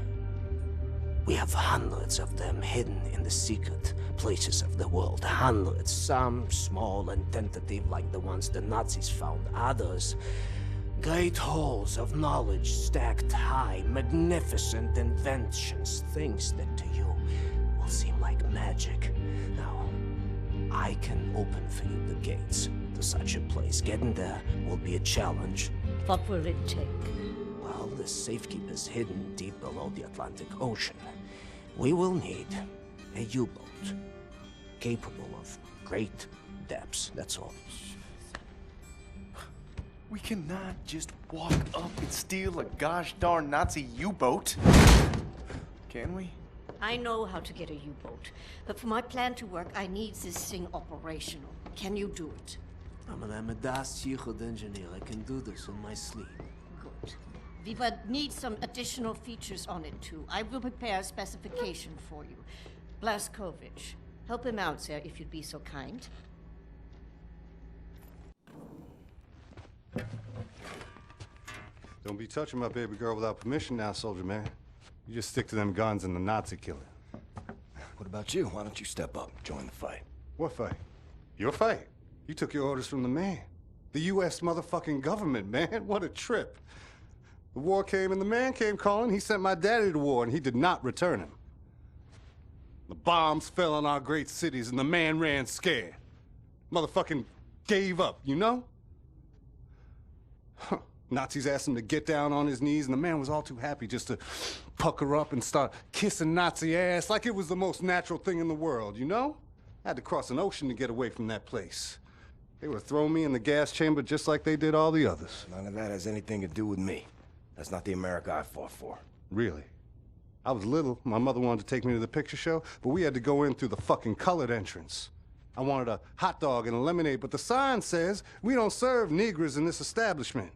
We have hundreds of them hidden in the secret places of the world. Hundreds, some small and tentative like the ones the Nazis found. Others, great halls of knowledge stacked high, magnificent inventions, things that to you will seem like magic. Now, I can open for you the gates to such a place. Getting there will be a challenge. What will it take? Well, the safekeeper's hidden deep below the Atlantic Ocean. We will need a U-boat capable of great depths, that's all. We cannot just walk up and steal a gosh darn Nazi U-boat. Can we? I know how to get a U-boat, but for my plan to work, I need this thing operational. Can you do it? I'm a Das Yichud engineer. I can do this in my sleep. Good. We would need some additional features on it, too. I will prepare a specification for you. Blazkowicz, help him out, sir, if you'd be so kind. Don't be touching my baby girl without permission now, soldier man. You just stick to them guns and the Nazi killing. What about you? Why don't you step up, join the fight? What fight? Your fight? You took your orders from the man. The U.S. motherfucking government, man. What a trip. The war came and the man came calling. He sent my daddy to war and he did not return him. The bombs fell on our great cities and the man ran scared. Motherfucking gave up, you know? Huh. Nazis asked him to get down on his knees, and the man was all too happy just to pucker up and start kissing Nazi ass like it was the most natural thing in the world, you know? I had to cross an ocean to get away from that place. They would have thrown me in the gas chamber just like they did all the others. None of that has anything to do with me. That's not the America I fought for. Really? I was little. My mother wanted to take me to the picture show, but we had to go in through the fucking colored entrance. I wanted a hot dog and a lemonade, but the sign says we don't serve Negroes in this establishment.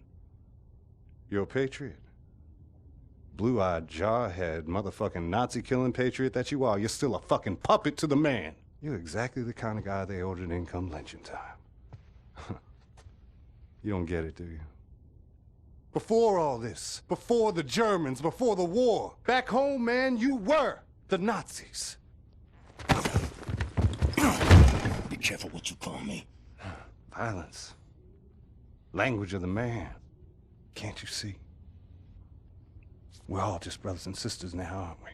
You're a patriot. Blue-eyed, jarhead, motherfucking Nazi-killing patriot that you are. You're still a fucking puppet to the man. You're exactly the kind of guy they ordered in come lynching time. You don't get it, do you? Before all this, before the Germans, before the war, back home, man, you were the Nazis. Be careful what you call me. Violence. Language of the man. Can't you see? We're all just brothers and sisters now, aren't we?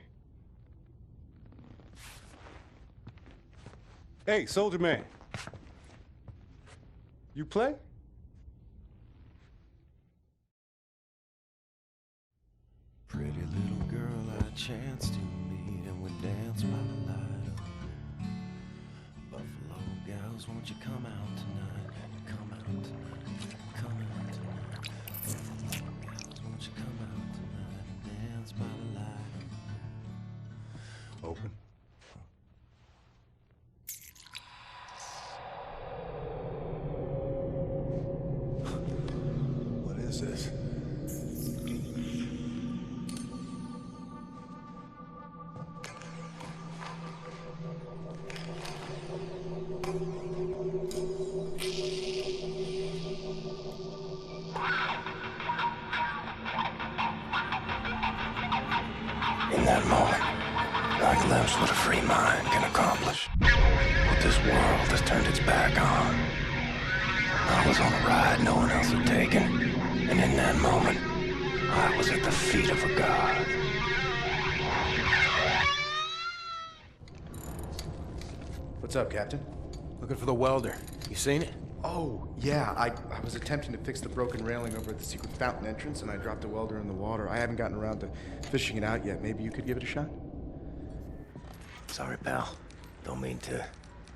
Hey, soldier man. You play? Pretty little girl I chanced to meet, and we danced by the light of Buffalo gals, won't you come out tonight? Come out tonight. Come out tonight. Buffalo gals, won't you come out tonight and dance by the light of... Open. What is this? In that moment, I glimpsed what a free mind can accomplish. What this world has turned its back on. I was on a ride no one else had taken, and in that moment, I was at the feet of a god. What's up, Captain? Looking for the welder. You seen it? Oh, yeah. I was attempting to fix the broken railing over at the secret fountain entrance, and I dropped a welder in the water. I haven't gotten around to fishing it out yet. Maybe you could give it a shot? Sorry, pal. Don't mean to,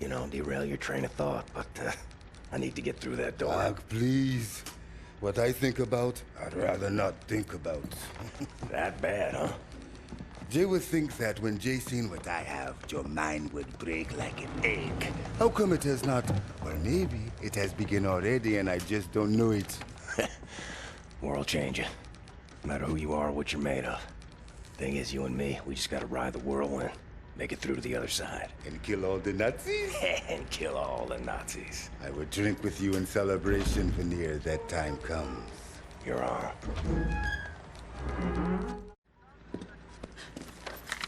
derail your train of thought, but I need to get through that door. Doc, please. What I think about, I'd rather not think about. That bad, huh? Jay would think that when Jay seen what I have, your mind would break like an egg. How come it has not? Or maybe it has begun already and I just don't know it. World changing. No matter who you are or what you're made of. Thing is, you and me, we just gotta ride the whirlwind. Make it through to the other side. And kill all the Nazis? And kill all the Nazis. I would drink with you in celebration when near that time comes. Your arm.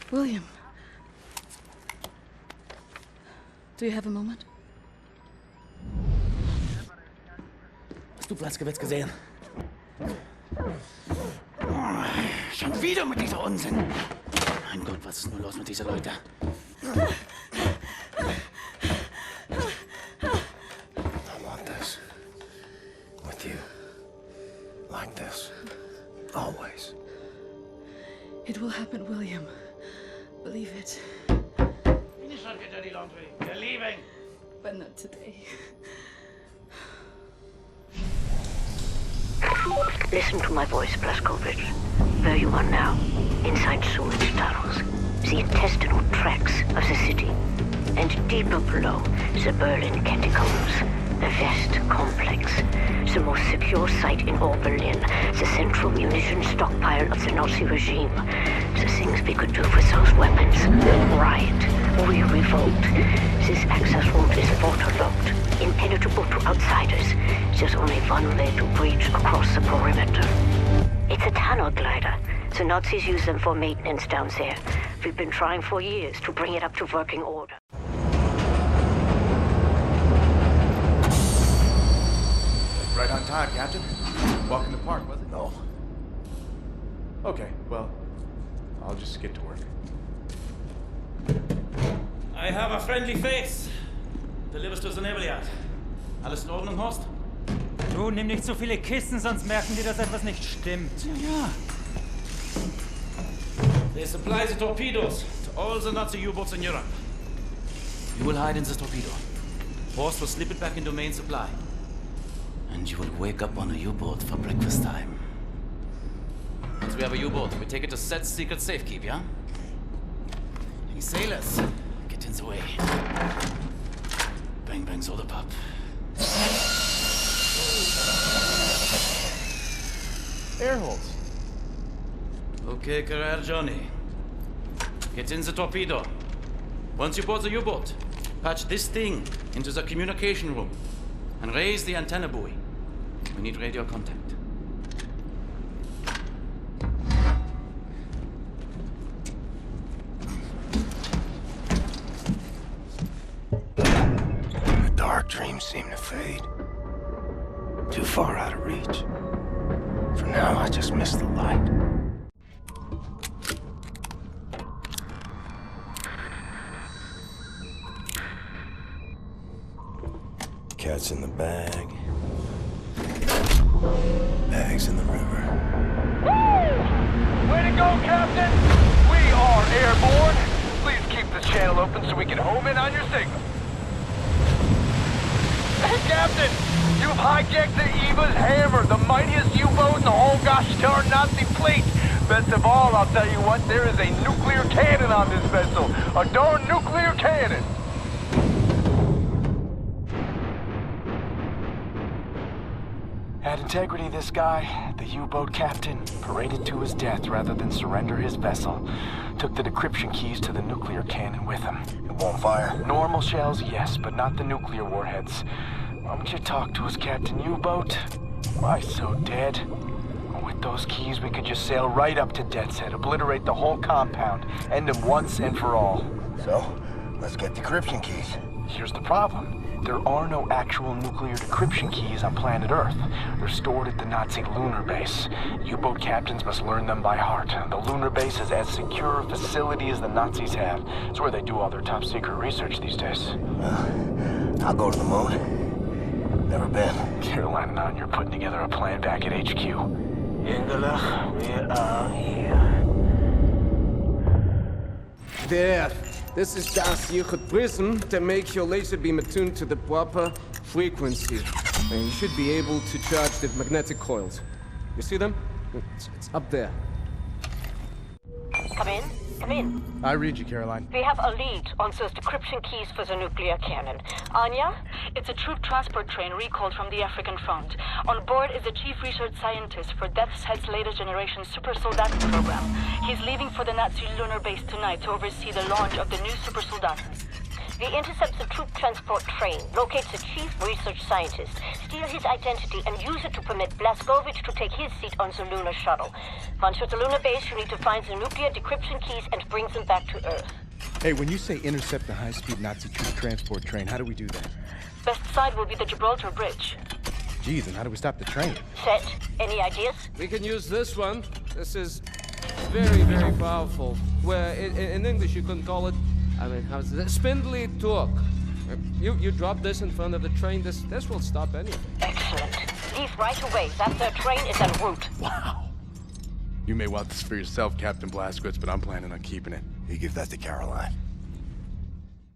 William. Do you have a moment? Hast du Blасkovitz gesehen? Oh, schon wieder mit dieser Unsinn. Mein Gott, was ist nur los mit diesen Leuten? I want this. With you. Like this. Always. It will happen, William. Believe it. Finish up, get dirty laundry. We're leaving. But not today. Listen to my voice, Blazkowicz. Where you are now, inside sewage tunnels, the intestinal tracts of the city, and deeper below, the Berlin catacombs, the West complex, the most secure site in all Berlin, the central munition stockpile of the Nazi regime, the things we could do with those weapons. Riot, we revolt. This access route is waterlogged, impenetrable to outsiders. There's only one way to breach across the perimeter. It's a tunnel glider. The Nazis use them for maintenance down there. We've been trying for years to bring it up to working order. Right on time, Captain. Walk in the park, was it? No. Okay, well, I'll just get to work. I have a friendly face. Delivers to the naval yard. Alles in Ordnung, Horst? Du, nimm nicht so viele Kisten, sonst merken die, dass etwas nicht stimmt. Ja. They supply the torpedoes to all the Nazi U-boats in Europe. You will hide in the torpedo. Horst will slip it back into main supply. And you will wake up on a U-boat for breakfast time. Once we have a U-boat, we take it to Set's secret safekeep, yeah? Any sailors, get in the way. Bang bang soda pop. Air holes. Okay, career Johnny. Get in the torpedo. Once you board the U-boat, patch this thing into the communication room and raise the antenna buoy. We need radio contact. The dark dreams seem to fade. Too far out of reach. For now, I just miss the light. Cat's in the bag. Bag's in the river. Way to go, Captain! We are airborne. Please keep the channel open so we can home in on your signal. Hey, Captain! You've hijacked the Eva's Hammer, the mightiest U-boat in the whole gosh darn Nazi fleet. Best of all, I'll tell you what, there is a nuclear cannon on this vessel. A darn nuclear cannon. Had integrity, this guy. The U-boat captain paraded to his death rather than surrender his vessel. Took the decryption keys to the nuclear cannon with him. It won't fire? Normal shells, yes, but not the nuclear warheads. Why don't you talk to us, Captain U-boat? Why so dead? With those keys, we could just sail right up to Death's Head, obliterate the whole compound, end him once and for all. So, let's get decryption keys. Here's the problem. There are no actual nuclear decryption keys on planet Earth. They're stored at the Nazi lunar base. U-boat captains must learn them by heart. The lunar base is as secure a facility as the Nazis have. It's where they do all their top secret research these days. I'll go to the moon. Never been. Caroline and I, you're putting together a plan back at HQ. Engelach, we are here. There. This is das Yichud prism to make your laser beam attuned to the proper frequency. And you should be able to charge the magnetic coils. You see them? It's up there. Come in. Come in. I read you, Caroline. We have a lead on those decryption keys for the nuclear cannon. Anya, it's a troop transport train recalled from the African front. On board is the chief research scientist for Death's Head's latest generation super soldat program. He's leaving for the Nazi lunar base tonight to oversee the launch of the new super soldat. He intercepts the troop transport train, locates the chief research scientist, steal his identity, and use it to permit Blazkowicz to take his seat on the lunar shuttle. Once you're at the lunar base, you need to find the nuclear decryption keys and bring them back to Earth. Hey, when you say intercept the high-speed Nazi troop transport train, how do we do that? Best side will be the Gibraltar Bridge. Geez, and how do we stop the train? Set. Any ideas? We can use this one. This is very, very powerful. Where in English you couldn't call it, I mean, how's it? Spindly torque. You drop this in front of the train, this will stop anything. Excellent. Leave right away. That third train is en route. Wow. You may want this for yourself, Captain Blazkowicz, but I'm planning on keeping it. You give that to Caroline.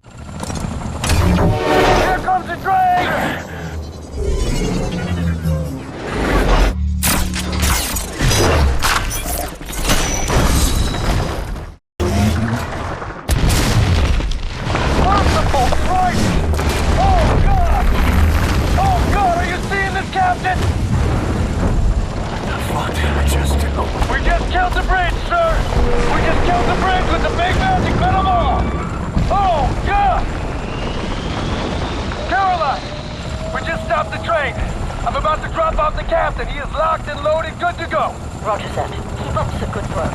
Here comes the train! Captain! What the fuck did I just do? We just killed the bridge, sir! We just killed the bridge with the big magic metal off! Oh, God! Caroline! We just stopped the train. I'm about to drop off the captain. He is locked and loaded, good to go. Roger that. Keep up the good work.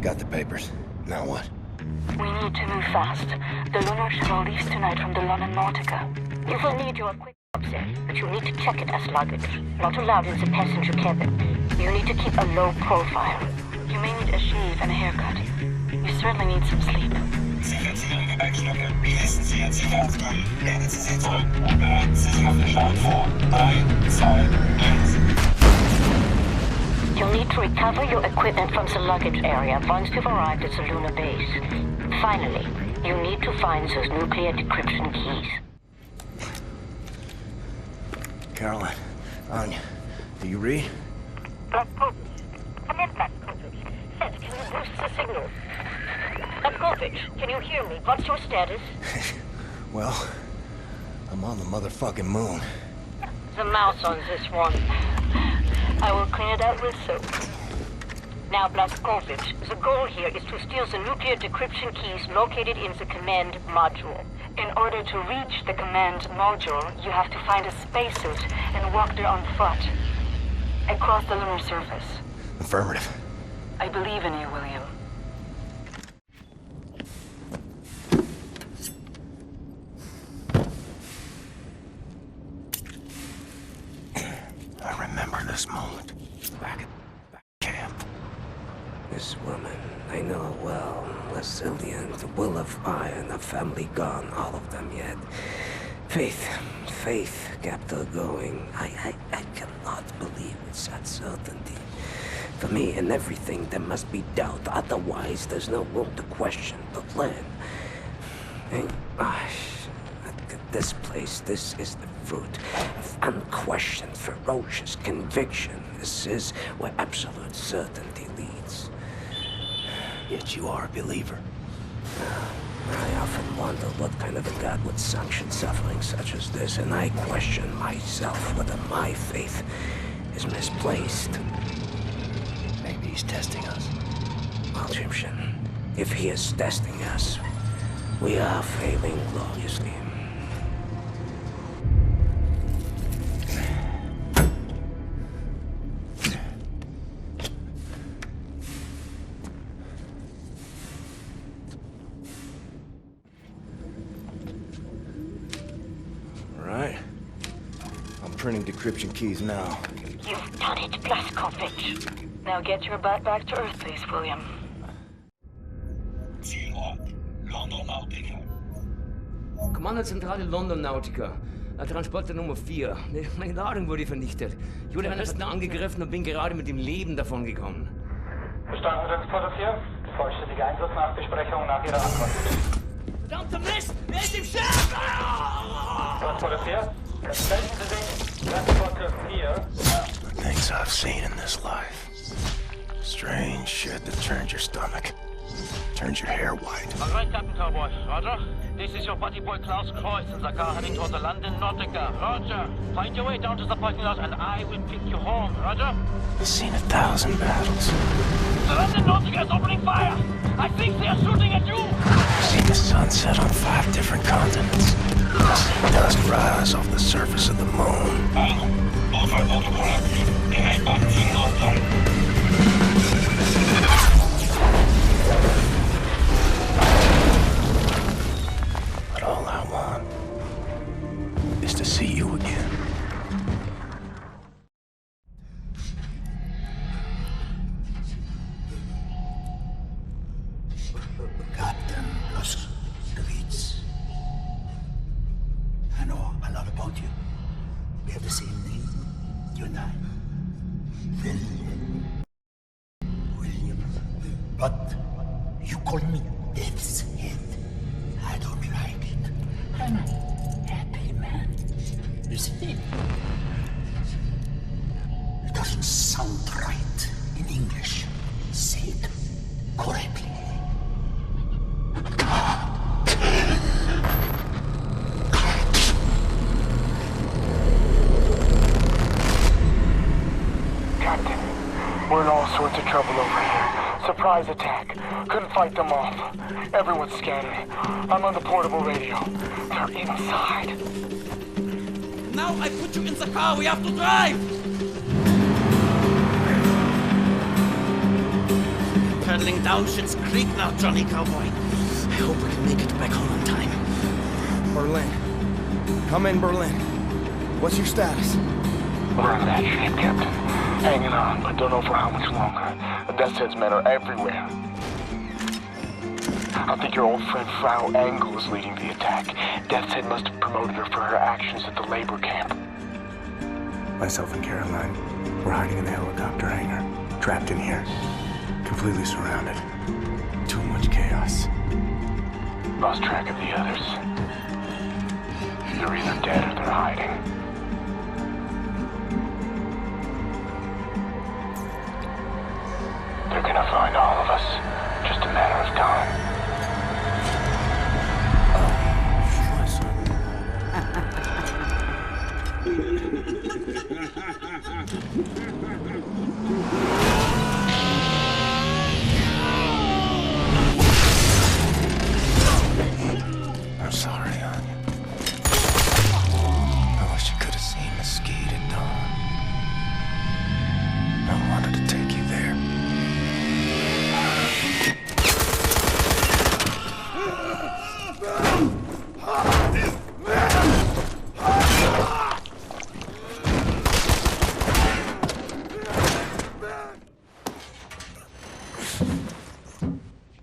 Got the papers. Now what? We need to move fast. The lunar shuttle leaves tonight from the London Nautica. You will need your equipment up there, but you need to check it as luggage. Not allowed in the passenger cabin. You need to keep a low profile. You may need a shave and a haircut. You certainly need some sleep. You'll need to recover your equipment from the luggage area once you've arrived at the lunar base. Finally, you need to find those nuclear decryption keys. Caroline, Anya, do you read? Blazkowicz. Come in, Blazkowicz. Seth, can you boost the signal? Blazkowicz, can you hear me? What's your status? Well, I'm on the motherfucking moon. The mouse on this one. I will clean it out with soap. Now, Blazkowicz, the goal here is to steal the nuclear decryption keys located in the command module. In order to reach the command module, you have to find a spacesuit and walk there on foot. Across the lunar surface. Affirmative. I believe in you, William. I remember this moment. Back at camp. This woman, I know her well. Resilient, will of iron, a family gone, all of them yet. Faith kept her going. I cannot believe with such certainty. For me, in everything, there must be doubt. Otherwise, there's no room to question the plan. And, at this place, this is the fruit of unquestioned, ferocious conviction. This is where absolute certainty leads. Yet you are a believer. I often wonder what kind of a God would sanction suffering such as this, and I question myself whether my faith is misplaced. Maybe he's testing us. Well, Egyptian, if he is testing us, we are failing gloriously. Printing decryption keys now. You've done it, Blazkowicz. Now get your butt back to Earth, please, William. London Nautica. Kommandozentrale London Nautica. Transporter Nummer 4. Meine Ladung wurde vernichtet. Ich wurde von Westen angegriffen und bin gerade mit dem Leben davon gekommen. Verstanden, Transporter 4. Vollständige Einsatznachbesprechung nach Ihrer Ankunft. Verdammter Mist! Wer ist im Schiff? Transporter 4. Melden Sie sich. Transporter 4. The things I've seen in this life. Strange shit that turns your stomach. Turns your hair white. All right, Captain Cowboy. Roger. This is your buddy boy Klaus Kreuz in the car heading toward the London Nautica. Roger. Find your way down to the parking lot and I will pick you home. Roger. I've seen 1,000 battles. The London Nautica is opening fire. I think they are shooting at you. I've seen the sun set on 5 different continents. I've seen dust rise off the surface of the moon. But all I want is to see you again. Captain Blazkowicz. I know a lot about you. We have the same name, you and I. William. But you call me Death's Head. I don't like it. I'm a happy man. You see? It doesn't sound right in English. Say it correctly. Captain, we're in all sorts of trouble over here. Surprise attack. Couldn't fight them off. Everyone's scattered. I'm on the portable radio. They're inside. Now I put you in the car. We have to drive. Pedaling down Shit's Creek now, Johnny Cowboy. I hope we can make it back home on time. Berlin. Come in, Berlin. What's your status? We're in bad shape, Captain. Hanging on, but don't know for how much longer. The Death's Head's men are everywhere. I think your old friend Frau Engel is leading the attack. Death's Head must have promoted her for her actions at the labor camp. Myself and Caroline, we're hiding in the helicopter hangar. Trapped in here. Completely surrounded. Too much chaos. Lost track of the others. They're either dead or they're hiding. They're gonna find all of us. Just a matter of time. sorry, Anya. I wish you could have seen Mesquite at dawn. I wanted to take you there.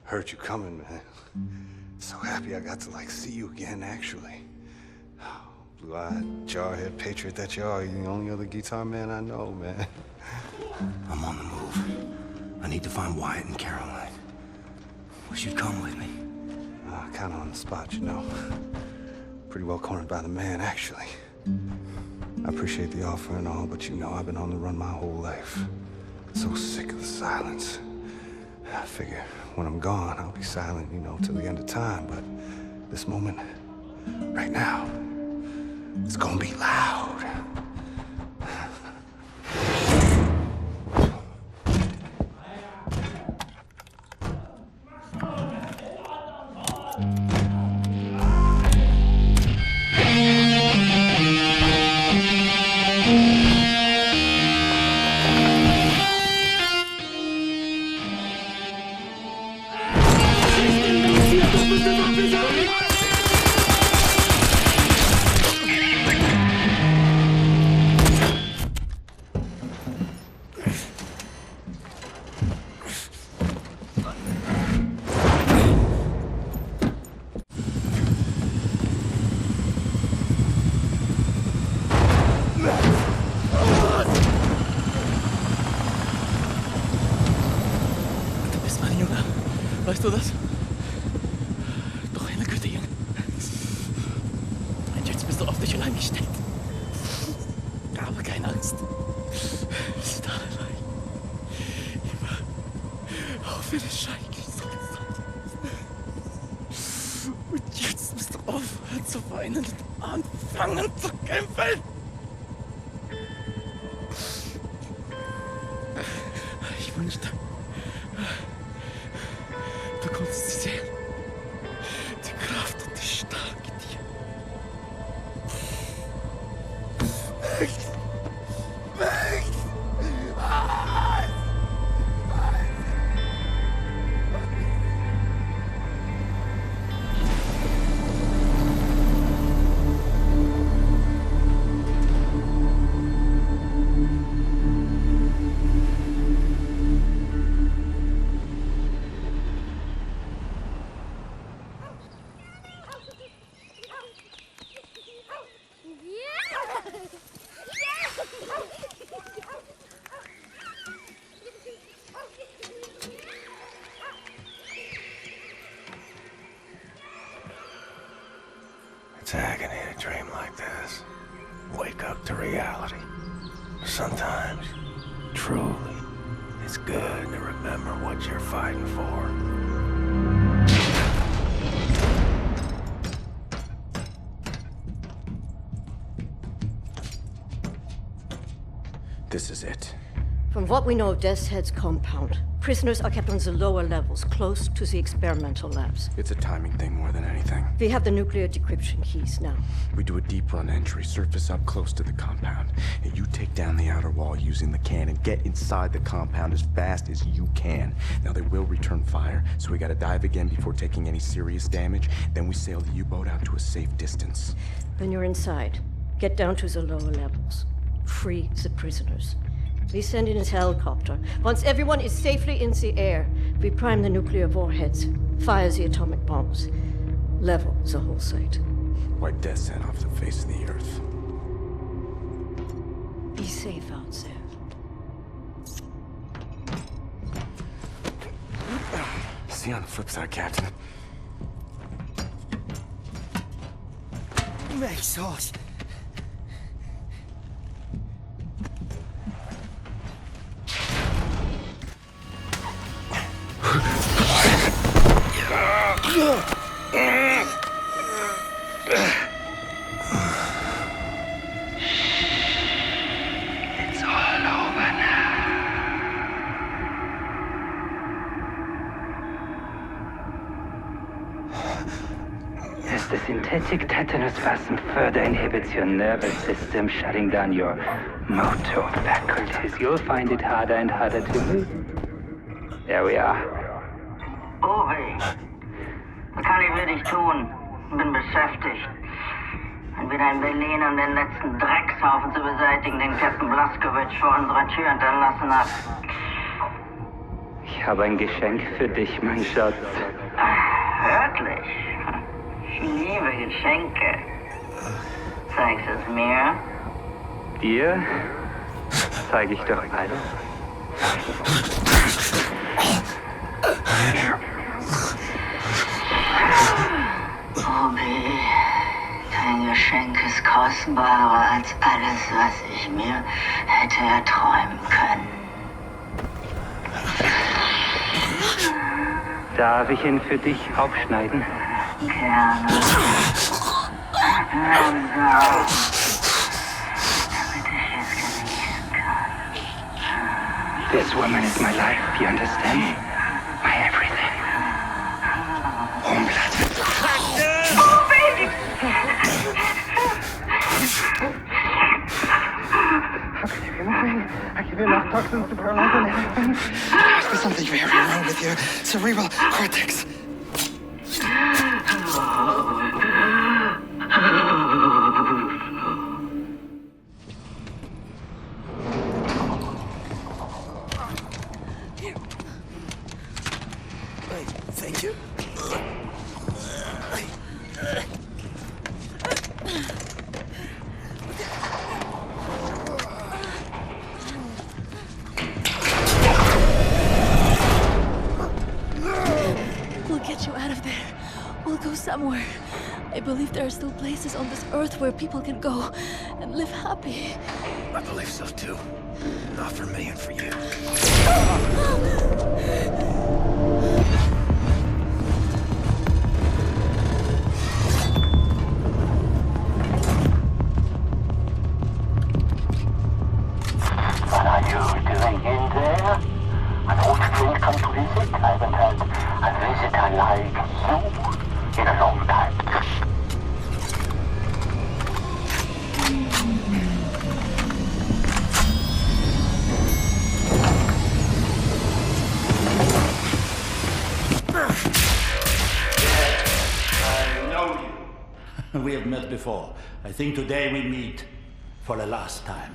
Heard you coming, man. So happy I got to, like, see you again, actually. Blue-eyed, jarhead patriot that you are. You're the only other guitar man I know, man. I'm on the move. I need to find Wyatt and Caroline. Wish you'd come with me. Kind of on the spot, you know. Pretty well cornered by the man, actually. I appreciate the offer and all, but you know, I've been on the run my whole life. So sick of the silence. I figure when I'm gone, I'll be silent, you know, till the end of time. But this moment, right now, it's gonna be loud. Weißt du das? Doch eine Güte, Junge. Und jetzt bist du auf dich allein gestellt. Aber keine Angst. Wir sind alle allein. Immer. Auch wenn es schrecklich so ist. Und jetzt musst du aufhören zu weinen und anfangen zu kämpfen. Ich wünschte, du konntest sie sehen. Die Kraft und die Stärke dir. It's agony to dream like this. Wake up to reality. Sometimes, truly, it's good to remember what you're fighting for. This is it. From what we know of Death's Head's compound, prisoners are kept on the lower levels, close to the experimental labs. It's a timing thing more than anything. We have the nuclear decryption keys now. We do a deep run entry, surface up close to the compound, and you take down the outer wall using the cannon. Get inside the compound as fast as you can. Now they will return fire, so we gotta dive again before taking any serious damage. Then we sail the U-boat out to a safe distance. When you're inside, get down to the lower levels. Free the prisoners. We send in a helicopter. Once everyone is safely in the air, we prime the nuclear warheads, fire the atomic bombs, level the whole site. Wipe Death's Head off the face of the earth. Be safe out there. See you on the flip side, Captain. Make sauce. It's all over now. Is this synthetic tetanus vaccine further inhibits your nervous system, shutting down your motor faculties. You'll find it harder and harder to breathe. There we are. Uri, was kann ich wirklich tun? Bin beschäftigt. Entweder in Berlin, um den letzten Dreckshaufen zu beseitigen, den Captain Blazkowicz vor unserer Tür hinterlassen hat. Ich habe ein Geschenk für dich, mein Schatz. Wirklich? Ich liebe Geschenke. Zeigst es mir? Dir zeige ich doch alles. Obi, dein Geschenk ist kostbarer als alles, was ich mir hätte erträumen können. Darf ich ihn für dich aufschneiden? Gerne. Langsam. Damit ich es genießen kann. This woman is my life, you understand? My everything. Homeblatt. Oh, baby! I give you enough toxins to paralyze an everything. There's something very wrong with your cerebral cortex. Thank you. We'll get you out of there. We'll go somewhere. I believe there are still places on this earth where people can go and live happy. I believe so too. Not for me and for you. What are you doing in there? An old friend come to visit? I haven't had a visitor like you in a long time. I know you. We have met before. I think today we meet for the last time.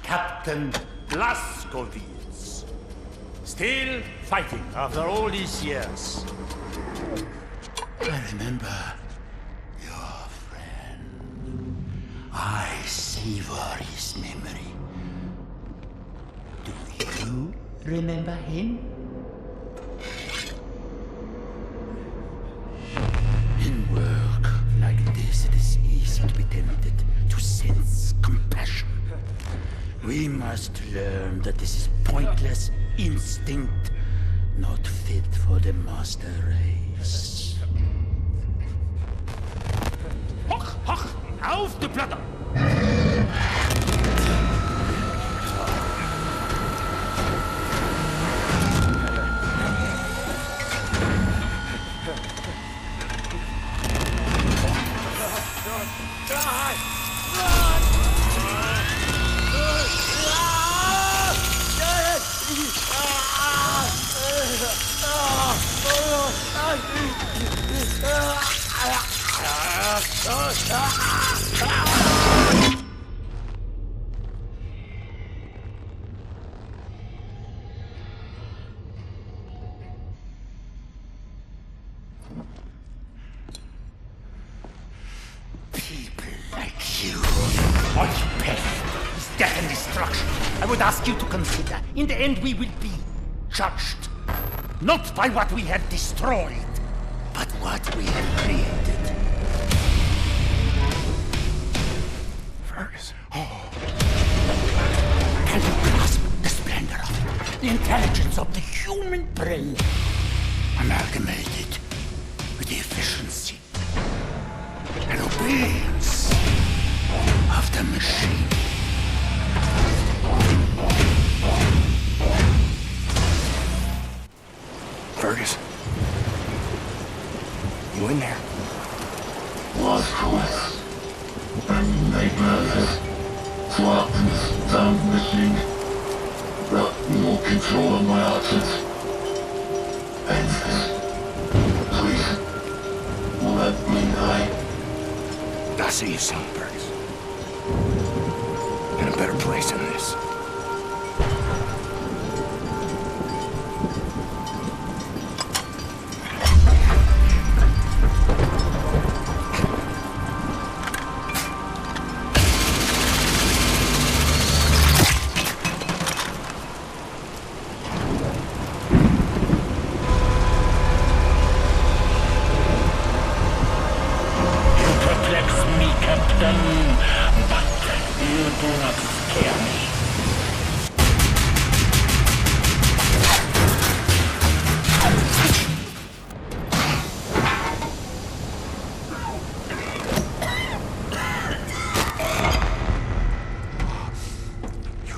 Captain Blazkowicz. Still fighting after all these years. I remember your friend. I savor his memory. Do you remember him? In work like this, it is easy to be tempted to sense compassion. We must learn that this is pointless instinct, not fit for the master race. Hoch, hoch, auf die Platte! People like you. All you pay is death and destruction. I would ask you to consider, in the end we will be judged. Not by what we have destroyed, but what we have created. Fergus. Oh. Can you grasp the splendor of it? The intelligence of the human brain, amalgamated with the efficiency and obedience of the machine. Fergus. You in there? Was choice. And nightmares. Swapped in this damn machine. Got no control of my actions. Endless. Please. Let me die. I'll see you soon, Burks. In a better place than this.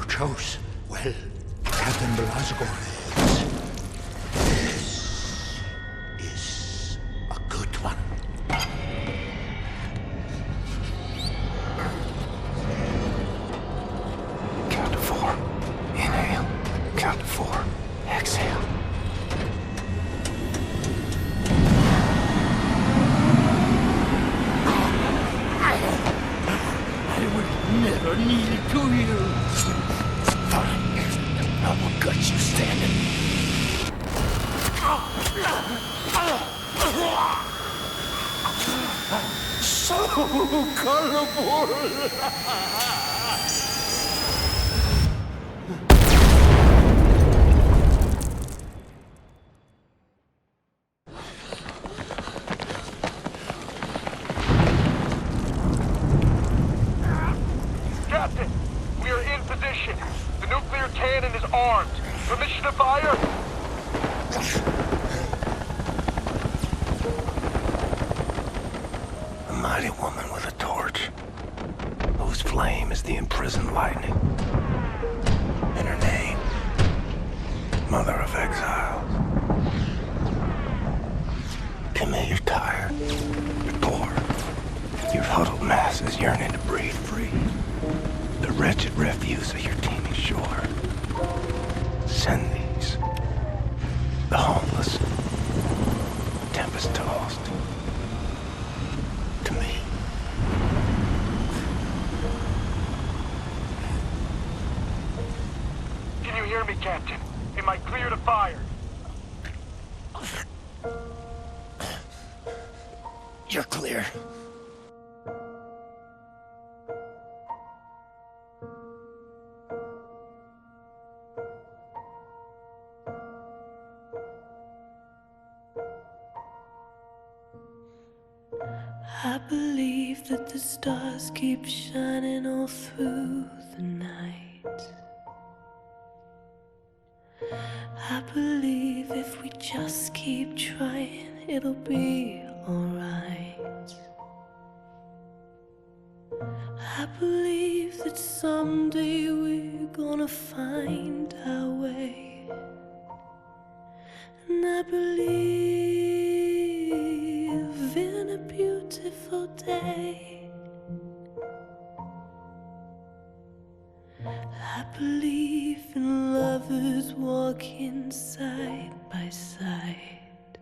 Chose well, Captain Blazkowicz. This is a good one. Count to 4. Inhale. Count to 4. Exhale. I will never kneel to you. I will gut you standing. So colorful! Captain, we are in position. The nuclear cannon is armed. Permission to fire? A mighty woman with a torch, whose flame is the imprisoned lightning. And her name, Mother of Exiles. Commit, you're tired. You're bored. Your huddled masses yearning to breathe free. The wretched refuse of your teeming shore. Send these. The homeless. Tempest-tossed. To me. Can you hear me, Captain? Am I clear to fire? You're clear. I believe that the stars keep shining all through the night. I believe if we just keep trying, it'll be alright. I believe that someday we're gonna find our way. And I believe in a beautiful day. I believe in lovers walking side by side.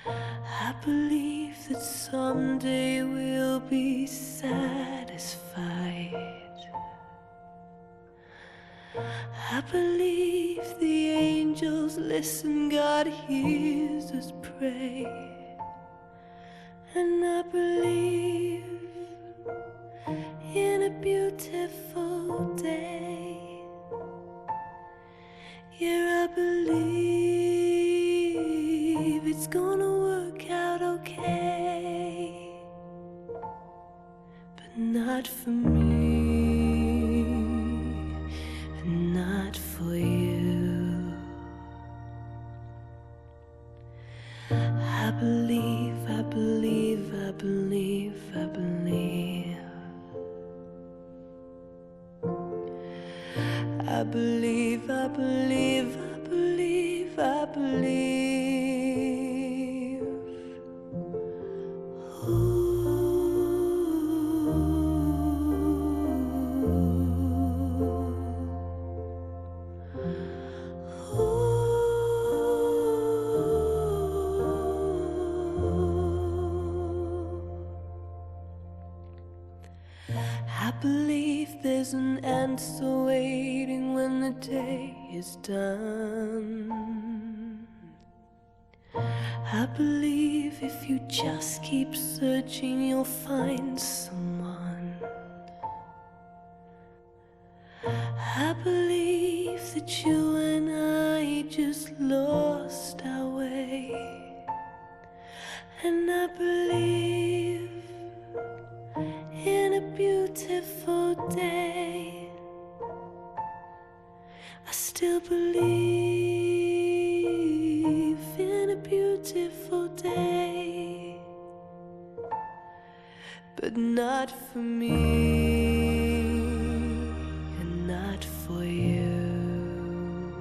I believe that someday we'll be satisfied. I believe the angels listen, God hears us pray. And I believe in a beautiful day. Yeah, I believe it's gonna work out okay. But not for me, and not for you. I believe, I believe, I believe, I believe. I believe, I believe, I believe, I believe. there's an answer waiting when the day is done. I believe if you just keep searching, you'll find someone. I believe that you and I just lost our way. And I believe in a beautiful day. I still believe in a beautiful day, but not for me and not for you.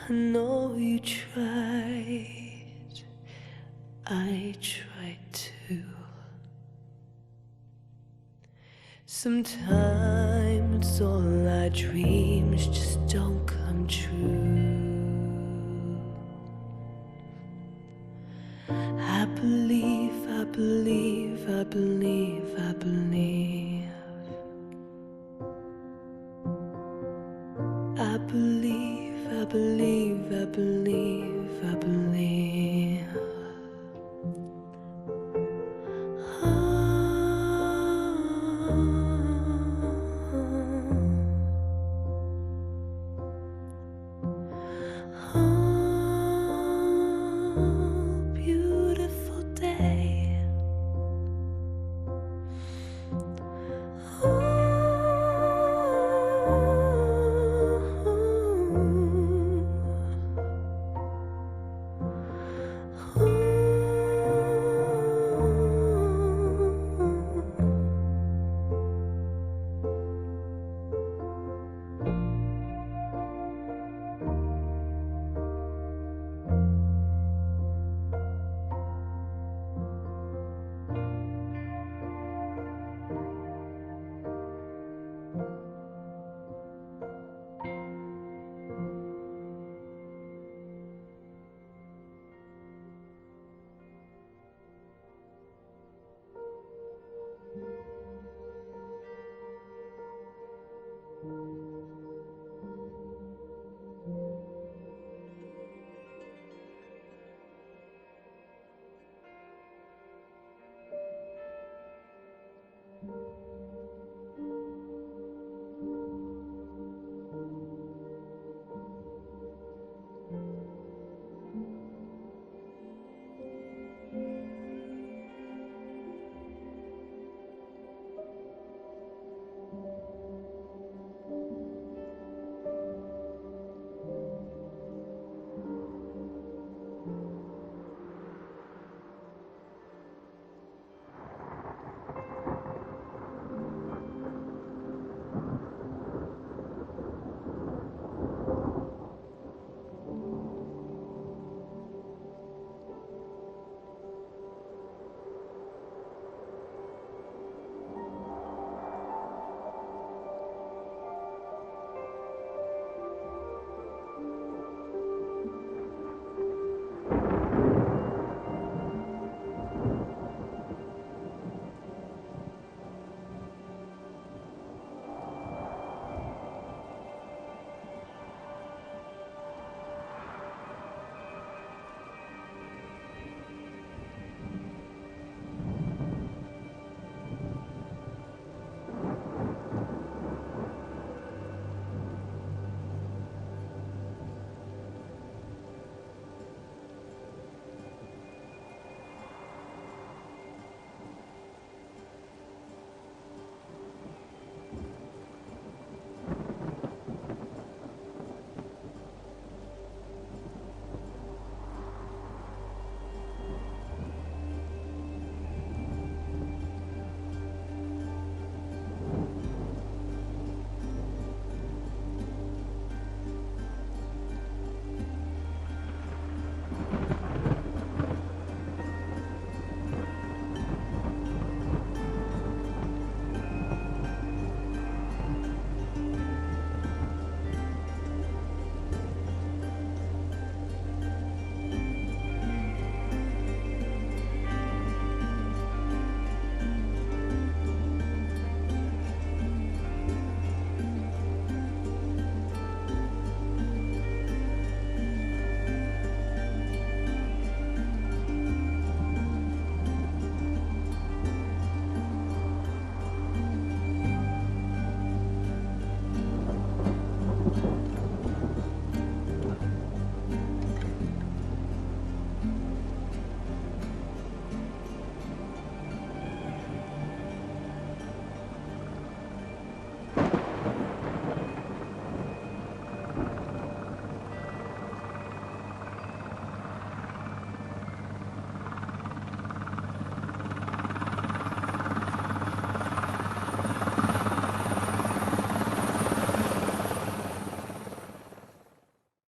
I know you tried, I tried too. Sometimes all our dreams just don't come true. I believe, I believe, I believe, I believe